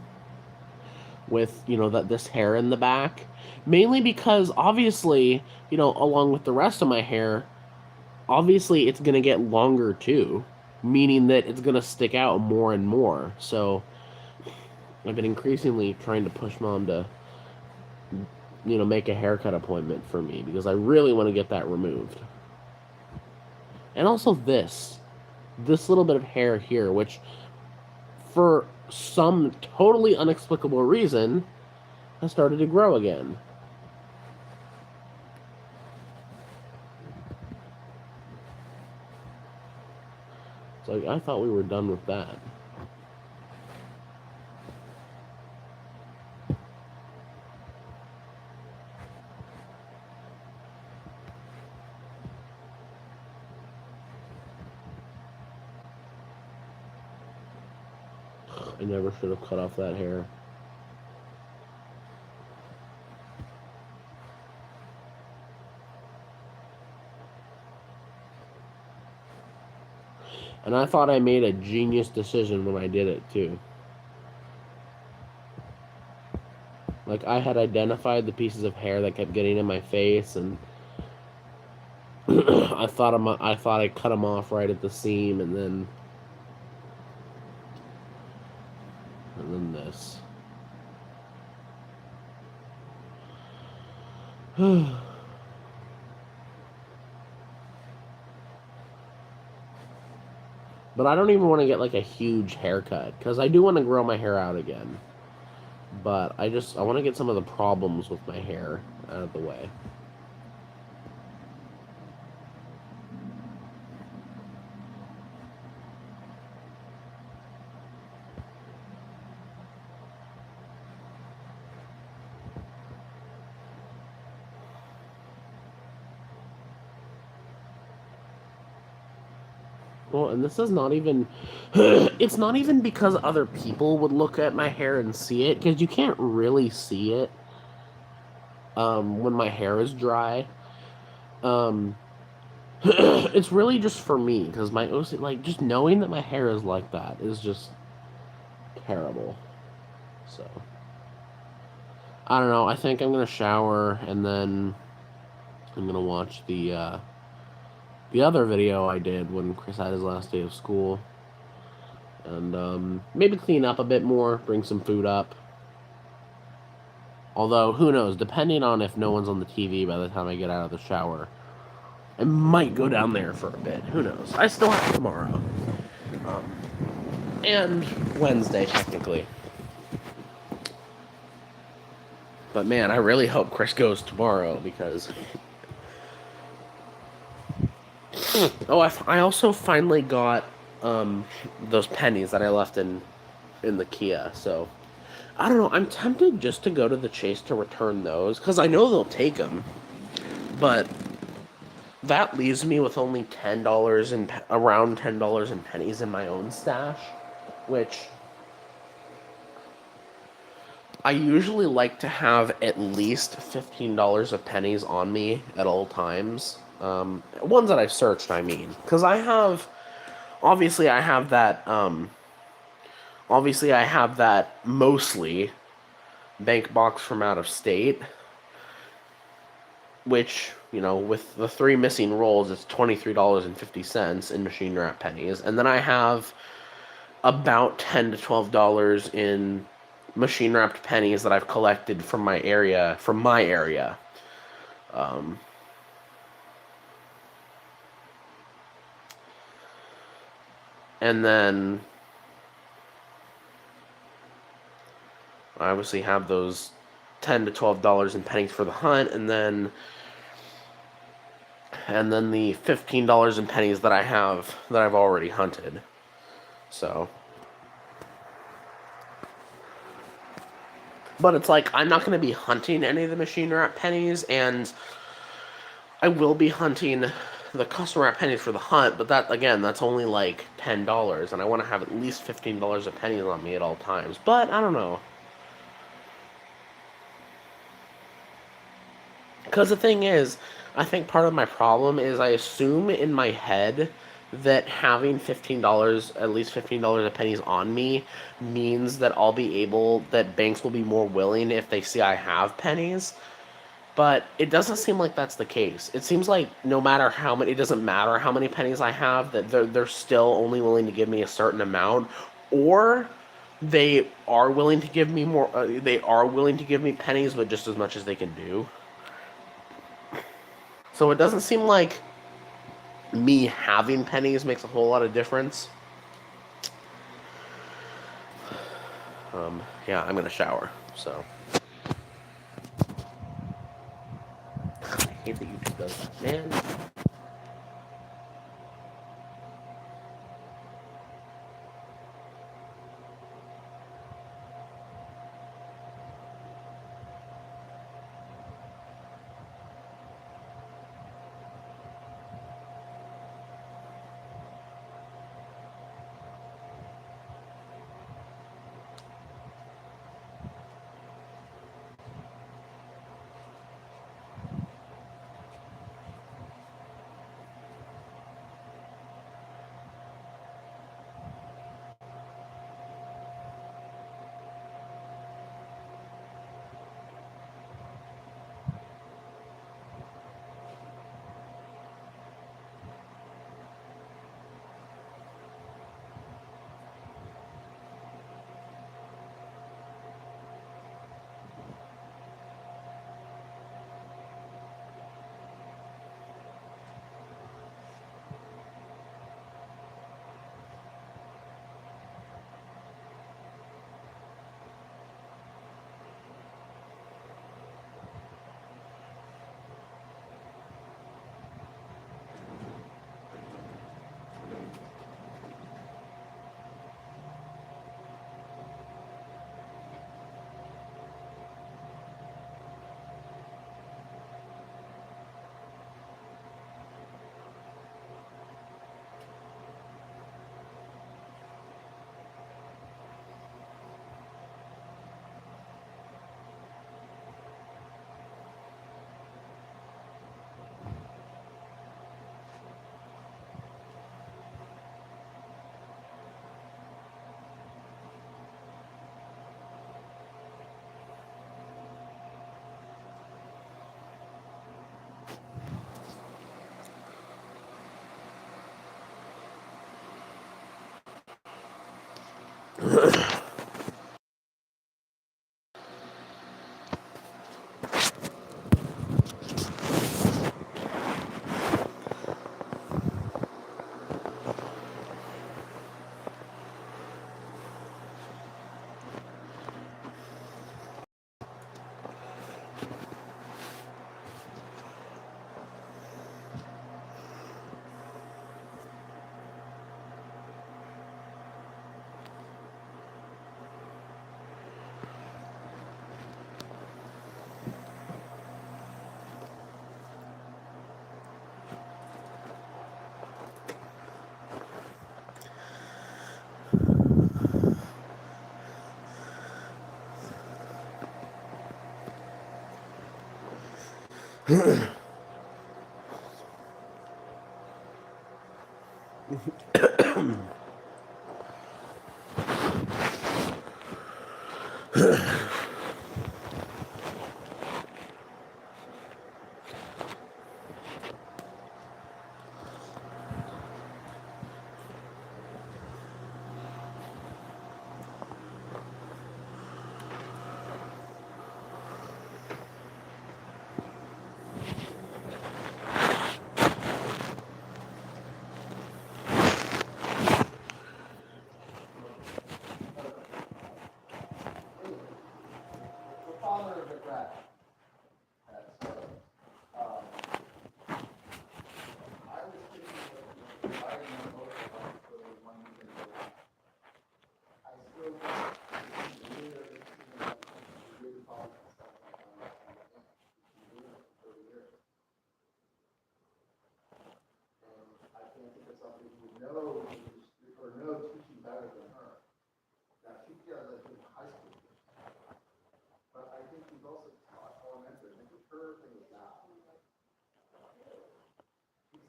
this hair in the back, mainly because obviously along with the rest of my hair, obviously it's gonna get longer too, meaning that it's gonna stick out more and more. So I've been increasingly trying to push mom to make a haircut appointment for me because I really want to get that removed. And also this little bit of hair here, which for some totally inexplicable reason has started to grow again. It's like I thought we were done with that. I never should have cut off that hair. And I thought I made a genius decision when I did it, too. Like, I had identified the pieces of hair that kept getting in my face, and I thought I cut them off right at the seam, and then this. But I don't even want to get like a huge haircut because I do want to grow my hair out again. But I want to get some of the problems with my hair out of the way. Well, and this is not even, it's not even because other people would look at my hair and see it, because you can't really see it when my hair is dry. It's really just for me, because my OCD, like, just knowing that my hair is like that is just terrible. So, I don't know, I think I'm going to shower, and then I'm going to watch the other video I did when Chris had his last day of school. And maybe clean up a bit more, bring some food up. Although, who knows, depending on if no one's on the TV by the time I get out of the shower. I might go down there for a bit. Who knows? I still have tomorrow. And Wednesday, technically. But man, I really hope Chris goes tomorrow because... Oh, I also finally got those pennies that I left in the Kia, so... I don't know, I'm tempted just to go to the Chase to return those, because I know they'll take them. But that leaves me with only $10 and around $10 in pennies in my own stash, which I usually like to have at least $15 of pennies on me at all times. Ones that I've searched, I mean, because I have that mostly bank box from out of state, which, with the 3 missing rolls, it's $23.50 in machine wrap pennies. And then I have about $10 to $12 in machine wrapped pennies that I've collected from my area. Um, and then I obviously have those $10 to $12 in pennies for the hunt, and then the $15 in pennies that I have that I've already hunted. So, but it's like I'm not going to be hunting any of the machine wrap pennies, and I will be hunting the custom wrap pennies for the hunt. But that again, that's only like $10, and I want to have at least $15 of pennies on me at all times. But I don't know. Because the thing is, I think part of my problem is I assume in my head that having $15, at least $15 of pennies on me, means that that banks will be more willing if they see I have pennies. But it doesn't seem like that's the case. It seems like no matter how many, it doesn't matter how many pennies I have, that they're still only willing to give me a certain amount, or they are willing to give me more. They are willing to give me pennies, but just as much as they can do. So it doesn't seem like me having pennies makes a whole lot of difference. Yeah, I'm gonna shower. So I hate that YouTube does that, man.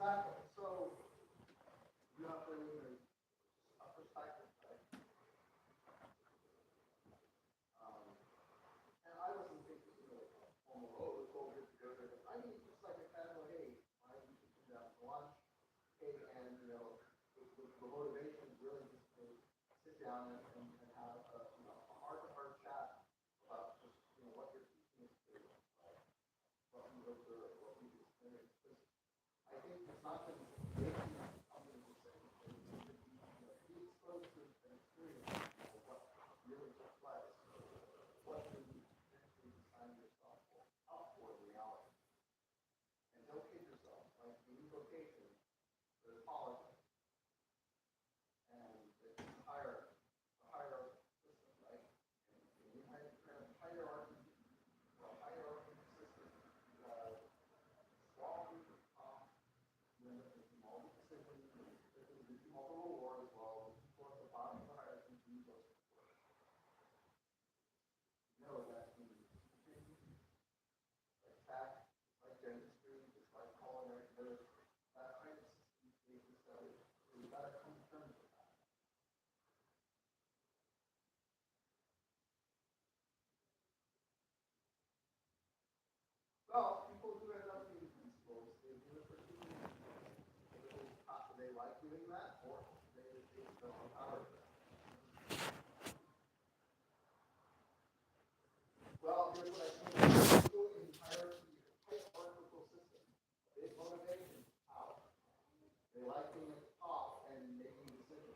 Exactly. So you have to a perspective, right? Um, and I wasn't thinking, oh, it's all good to go there. But I mean, just like a casual, hey, why don't you come down for lunch? Hey, and the motivation is really just to sit down and have a heart-to-heart chat about just what your teaching experience is like, what you've observed, what you've experienced. Because I think it's not just making something to say, but it's to be exposed to an experience of what really took place. What you're potentially signing yourself up for in reality. And don't kid yourself. Like any vocation, there's politics, and it's a hierarchy system, right? And you have kind of hierarchy, a hierarchy system. Small group at the top, you end up making all the decisions, and particularly reaping all the reward as well. The people at the bottom of the hierarchy do those work. You know that in teaching, like tech, just like dentistry, just like culinary, there's that kind of system needs to be studied. So you got to come to terms with that. Well, people who end up being principals, they do it for two reasons. Either they like doing that, or they don't have power for that. Well, here's what I think. People in hierarchical systems, big motivation, power. They like being at the top and making decisions.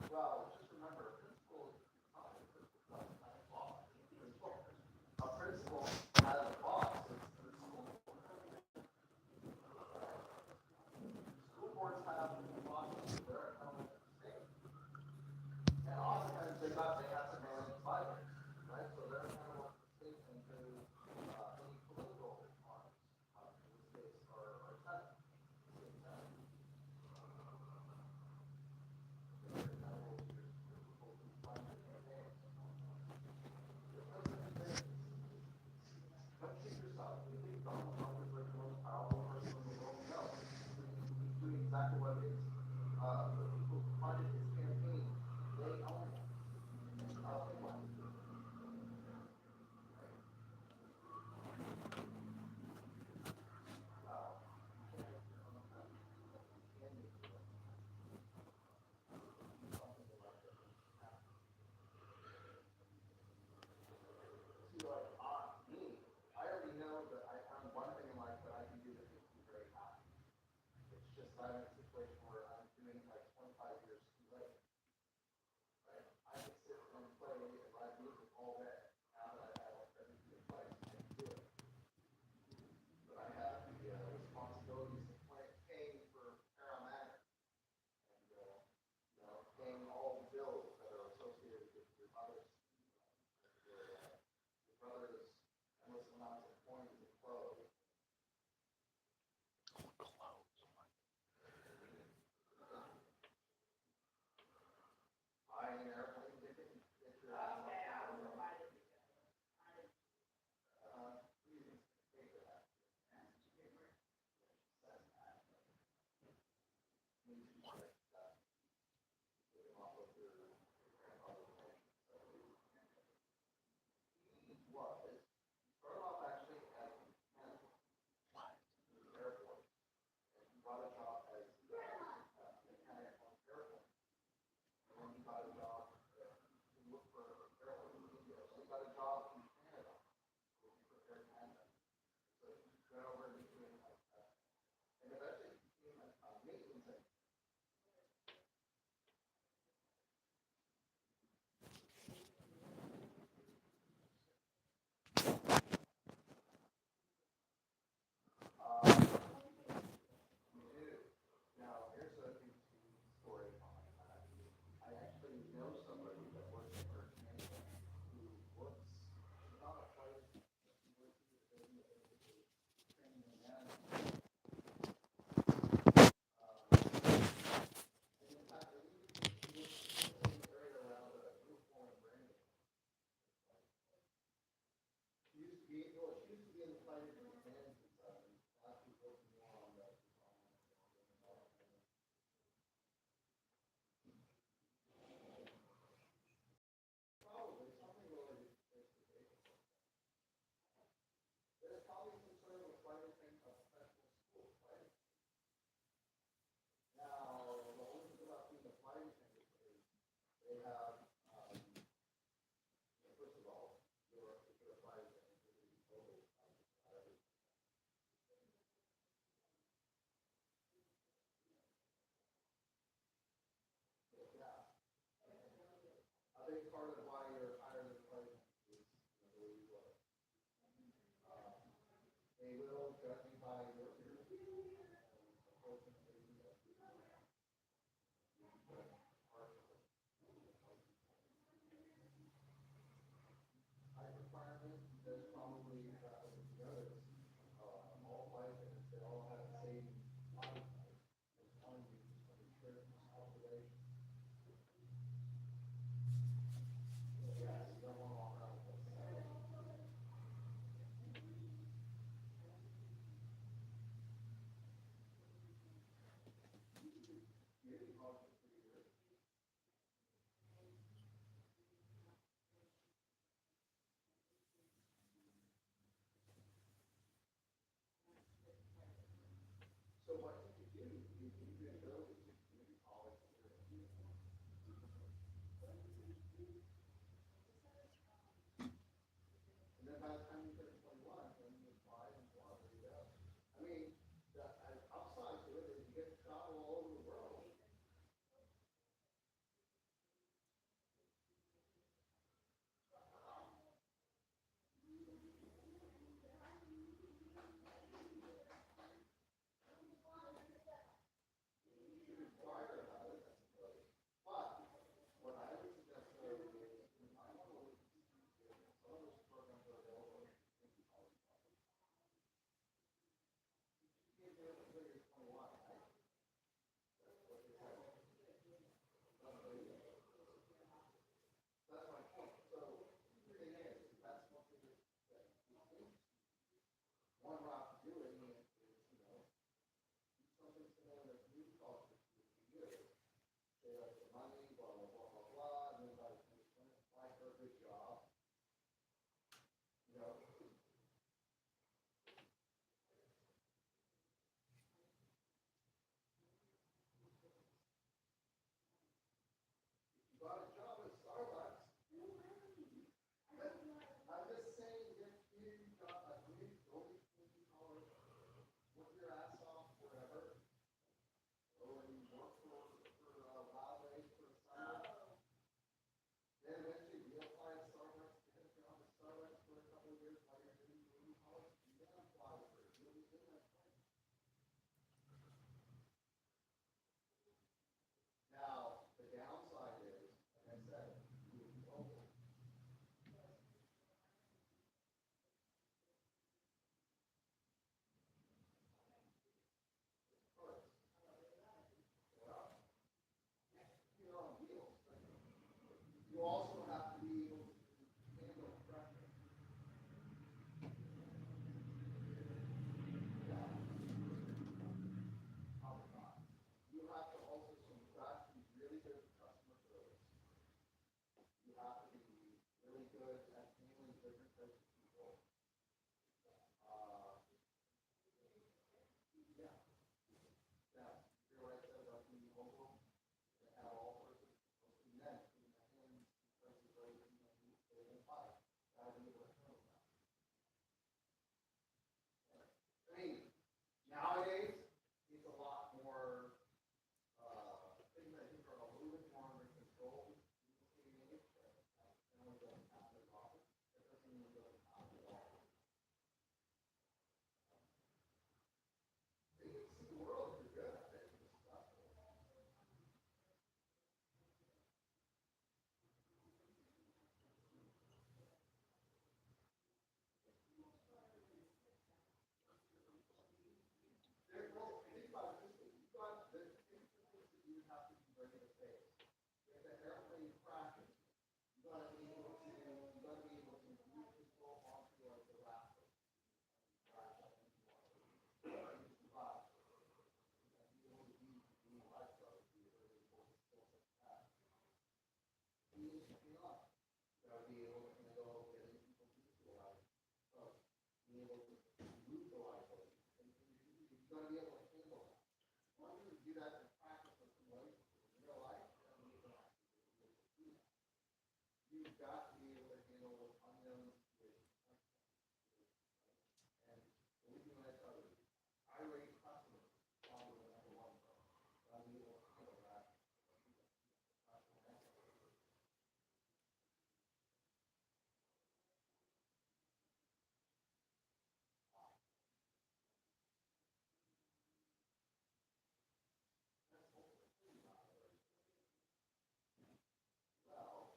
Well, just remember, a principal is not a principal doesn't have a boss. A principal has a boss. It's the school board. School boards have bosses. They're accountable to the state, and oftentimes they have to manage budgets, right? So they're accountable to the state and to any political arms. In this case, our Senate, the state Senate. They're accountable to the people who fund your campaigns. There's no such thing as don't kid yourself. You think Donald Trump is like the most powerful person in the world? No, he's doing exactly what it is. The people who funded his campaign, they own him. There's nothing like it, right? Well, you can't make your own money, but you can make your own money if you do something the right way. See, like me, I already know that I found one thing in life that I can do that makes me very happy. It's just I'm in a situation where I'm doing it like 25 years too late, right? I could sit and play and write music all day. Now that I have everything in place, I can do it. But I have the responsibilities of paying for paramedic and paying all the bills that are associated with your mother's and your brother's endless amounts of coins and clothes. got to be able to handle unknown situations, unexpected situations, right? And believe me when I tell you, irate customers is probably the number one problem. Got to be able to handle that, professional and well,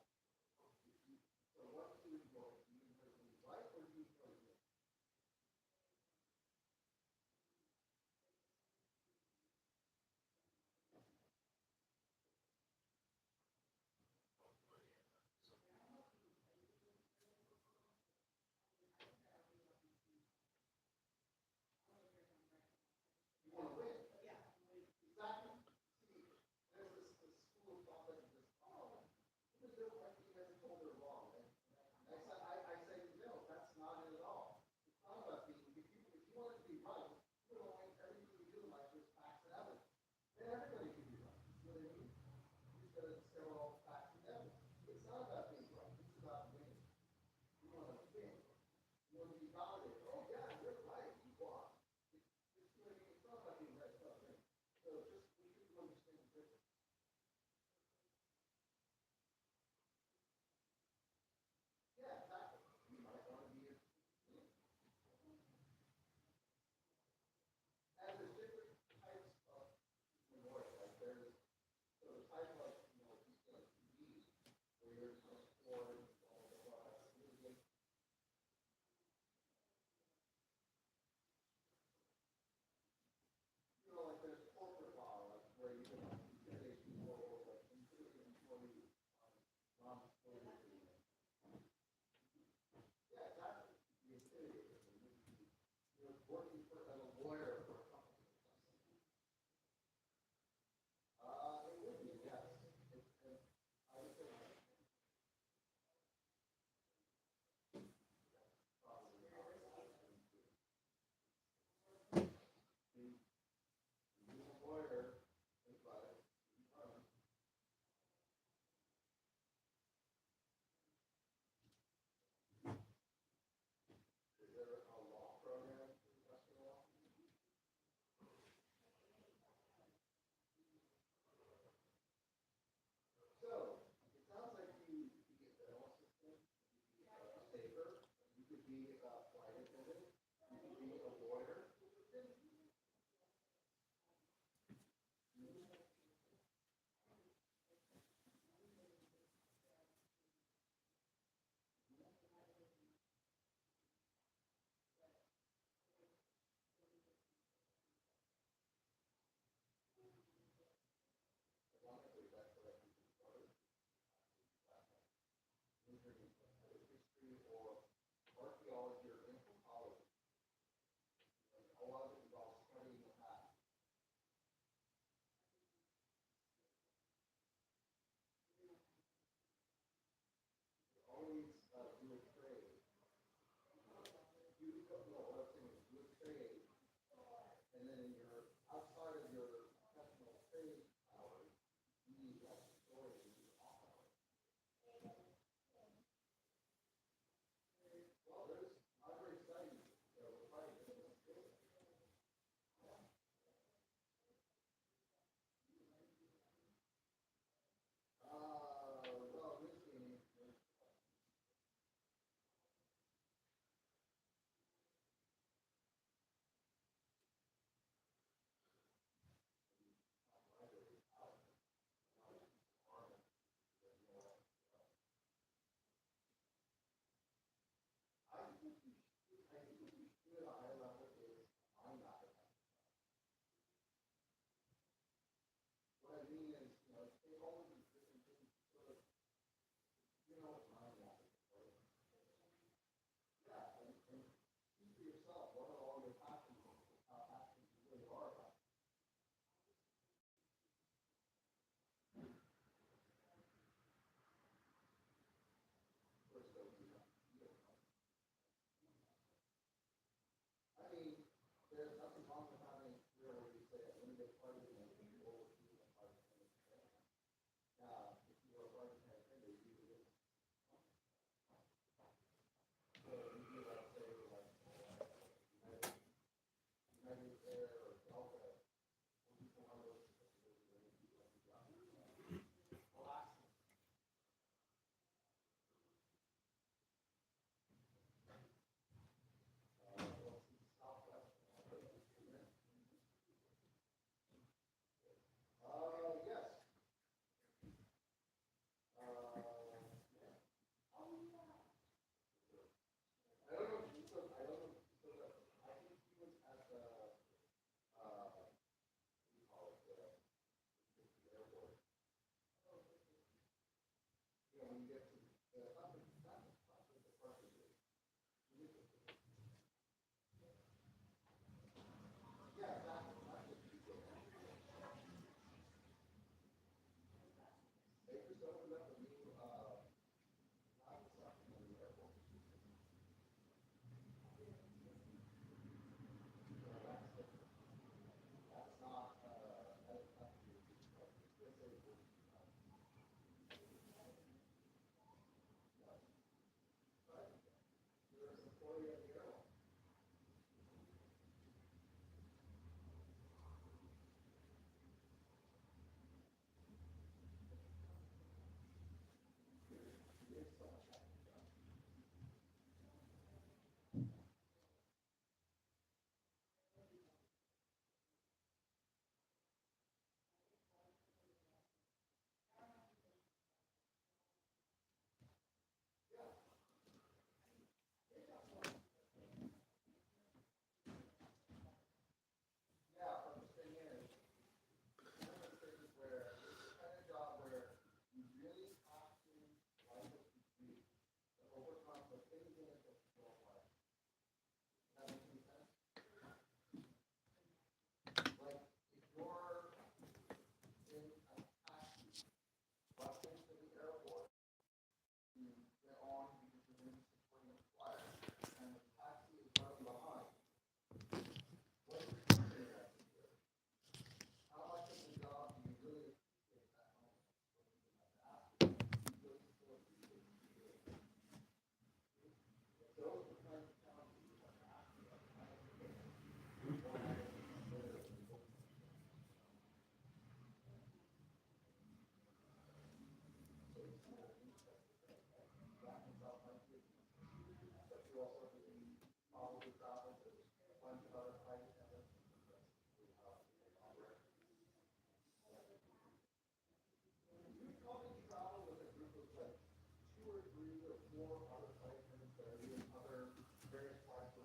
explore other segments that are doing other various types of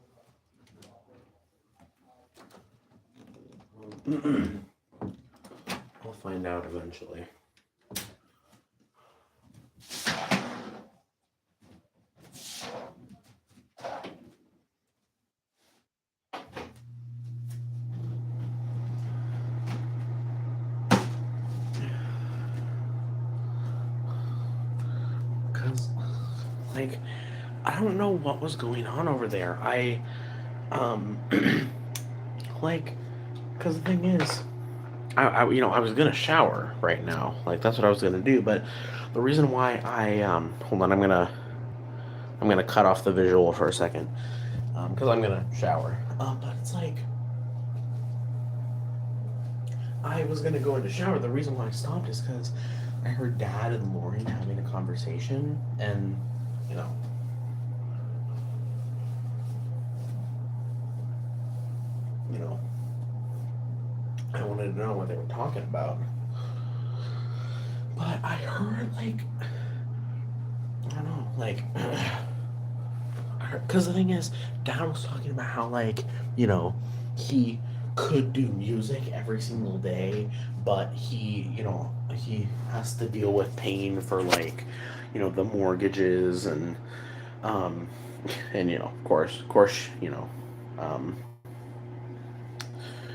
software. I'll find out eventually. Cause, like, I don't know what was going on over there. Um, like, cause the thing is, I was gonna shower right now. Like, that's what I was gonna do. But the reason why hold on, I'm gonna cut off the visual for a second, cause I'm gonna shower. But it's like, I was gonna go into shower. The reason why I stopped is because I heard Dad and Lauren having a conversation, and you know, you know, I wanted to know what they were talking about. But I heard like, I don't know, like, because the thing is, Dad was talking about how like, you know, he could do music every single day, but he has to deal with pain for like, the mortgages um, and um,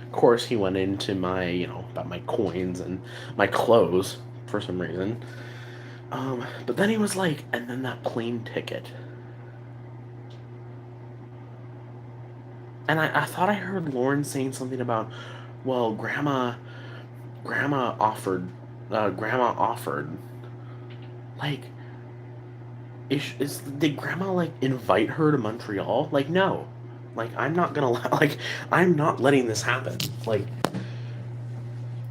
of course he went into my, about my coins and my clothes for some reason. But then he was like, and then that plane ticket. And I thought I heard Lauren saying something about, well, grandma offered, like, did grandma, like, invite her to Montreal? Like, no. Like, I'm not gonna, like, I'm not letting this happen. Like,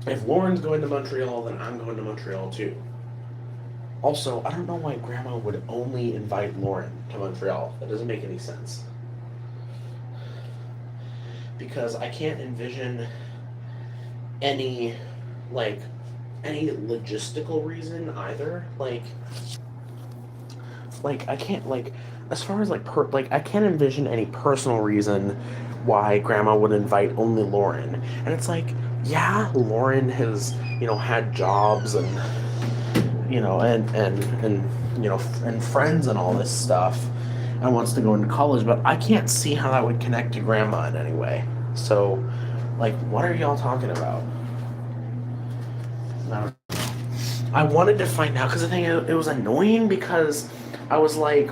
if Lauren's going to Montreal, then I'm going to Montreal too. Also, I don't know why grandma would only invite Lauren to Montreal. That doesn't make any sense. Because I can't envision any like any logistical reason either. Like I can't like as far as I can't envision any personal reason why grandma would invite only Lauren. And it's like, yeah, Lauren has, had jobs and and friends and all this stuff and wants to go into college, but I can't see how that would connect to grandma in any way. So, like, what are y'all talking about? I wanted to find out because I think it was annoying because I was like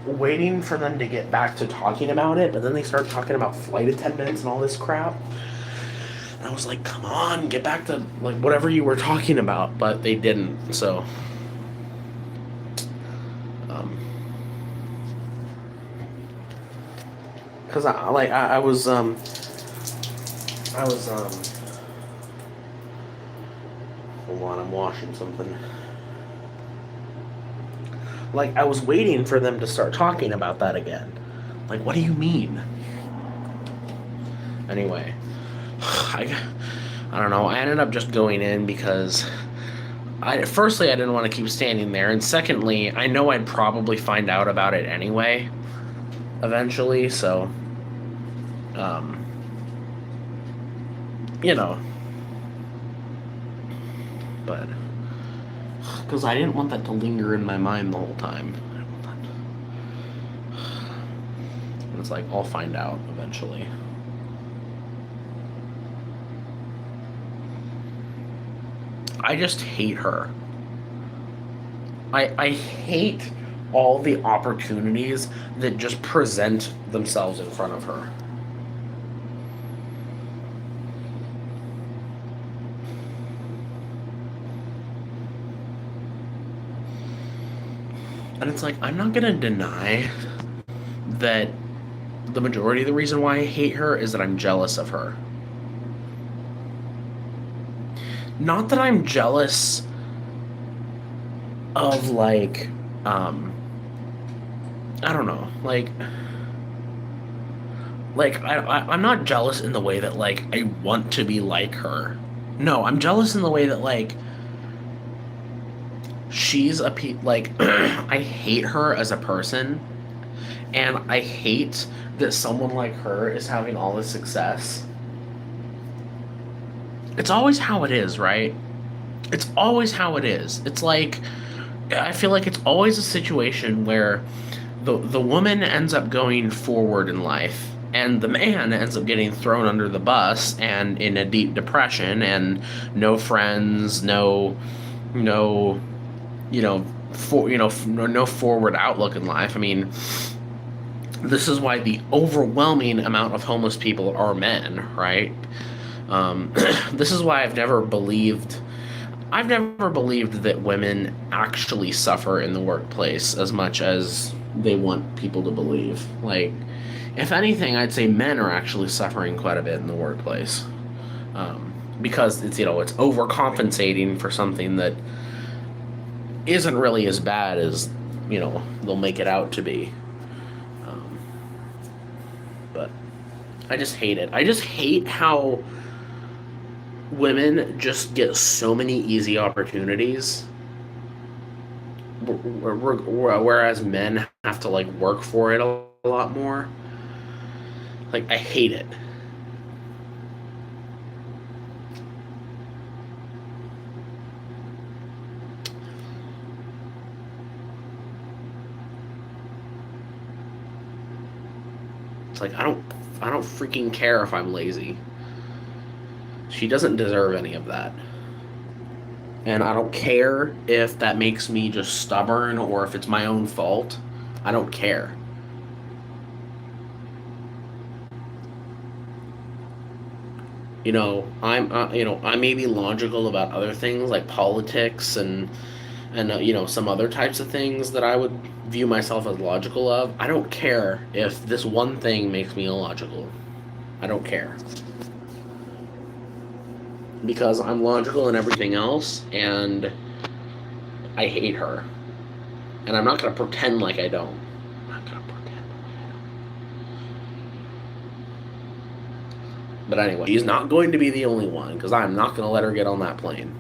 waiting for them to get back to talking about it, but then they started talking about flight attendants and all this crap. And I was like, come on, get back to like whatever you were talking about, but they didn't. So, because I was hold on, I'm washing something. Like, I was waiting for them to start talking about that again. Like, what do you mean? Anyway, I don't know. I ended up just going in because firstly, I didn't want to keep standing there, and secondly, I know I'd probably find out about it anyway, eventually. So, um, you know, but because I didn't want that to linger in my mind the whole time. And it's like I'll find out eventually. I just hate her. I hate all the opportunities that just present themselves in front of her. And it's like, I'm not gonna deny that the majority of the reason why I hate her is that I'm jealous of her. Not that I'm jealous of um I don't know, I'm not jealous in the way that like I want to be like her. No, I'm jealous in the way that like she's like I hate her as a person, and I hate that someone like her is having all this success. It's always how it is, right? It's always how it is. It's like I feel like it's always a situation where the woman ends up going forward in life and the man ends up getting thrown under the bus and in a deep depression and no friends, no no forward outlook in life. I mean, this is why the overwhelming amount of homeless people are men, right? This is why I've never believed that women actually suffer in the workplace as much as they want people to believe. Like, if anything, I'd say men are actually suffering quite a bit in the workplace, because it's overcompensating for something that isn't really as bad as they'll make it out to be. Um, but I just hate it. I just hate how women just get so many easy opportunities, whereas men have to like work for it a lot more. Like, I hate it. It's like I don't freaking care if I'm lazy. She doesn't deserve any of that. And I don't care if that makes me just stubborn or if it's my own fault. I don't care. I may be logical about other things like politics and some other types of things that I would view myself as logical of. I don't care if this one thing makes me illogical. I don't care because I'm logical in everything else, and I hate her. And I'm not gonna pretend like I don't. I'm not gonna pretend. But anyway, she's not going to be the only one because I'm not gonna let her get on that plane.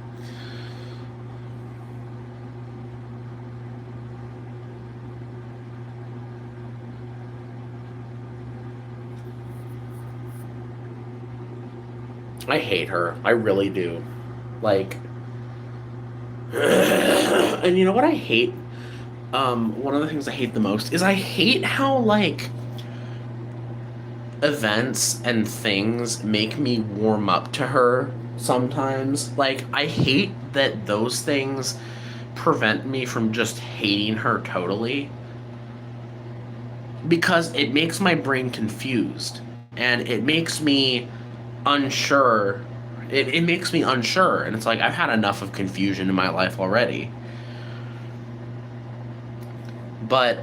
I hate her. I really do. Like, and you know what I hate? One of the things I hate the most is I hate how like events and things make me warm up to her sometimes. Like, I hate that those things prevent me from just hating her totally because it makes my brain confused and it makes me unsure. It makes me unsure, and it's like I've had enough of confusion in my life already. But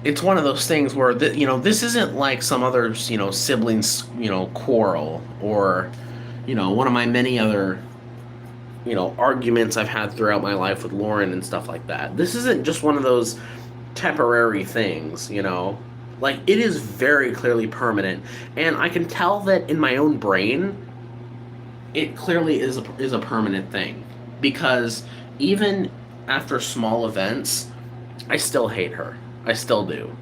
it's one of those things where this isn't like some other siblings quarrel, or one of my many other arguments I've had throughout my life with Lauren and stuff like that. This isn't just one of those temporary things. Like, it is very clearly permanent, and I can tell that in my own brain it clearly is a permanent thing, because even after small events I still hate her. I still do.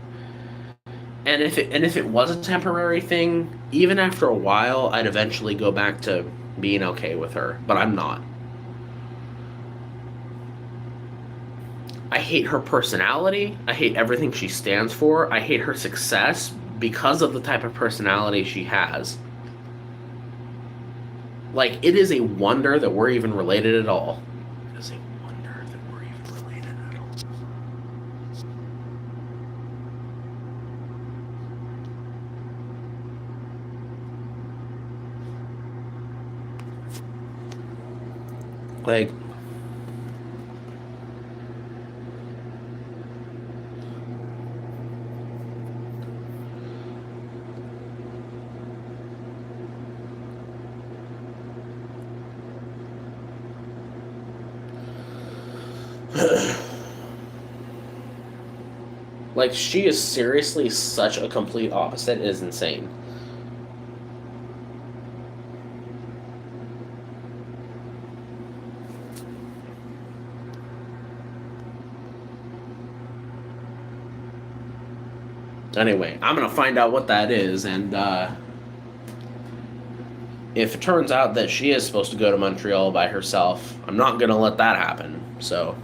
And if it was a temporary thing, even after a while, I'd eventually go back to being okay with her. But I'm not. I hate her personality. I hate everything she stands for. I hate her success because of the type of personality she has. Like, it is a wonder that we're even related at all. It is a wonder that we're even related at all. Like, like, she is seriously such a complete opposite. It is insane. Anyway, I'm gonna find out what that is, and if it turns out that she is supposed to go to Montreal by herself, I'm not gonna let that happen. So,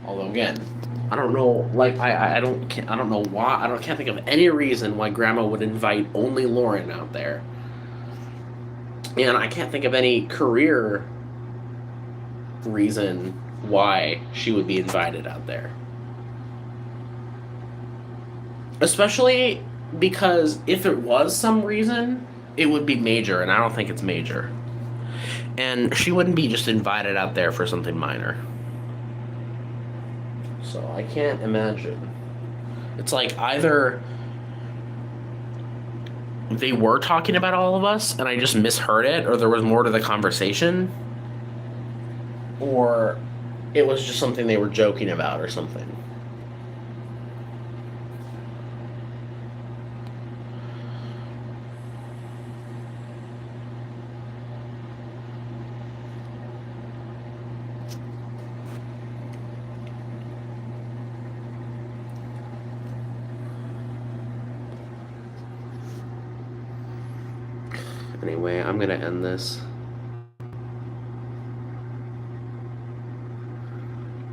although again, I don't know. Like I don't know why. Can't think of any reason why Grandma would invite only Lauren out there, and I can't think of any career reason why she would be invited out there. Especially because if it was some reason, it would be major, and I don't think it's major. And she wouldn't be just invited out there for something minor. So I can't imagine. It's like either they were talking about all of us and I just misheard it, or there was more to the conversation, or it was just something they were joking about or something. Anyway, I'm gonna end this.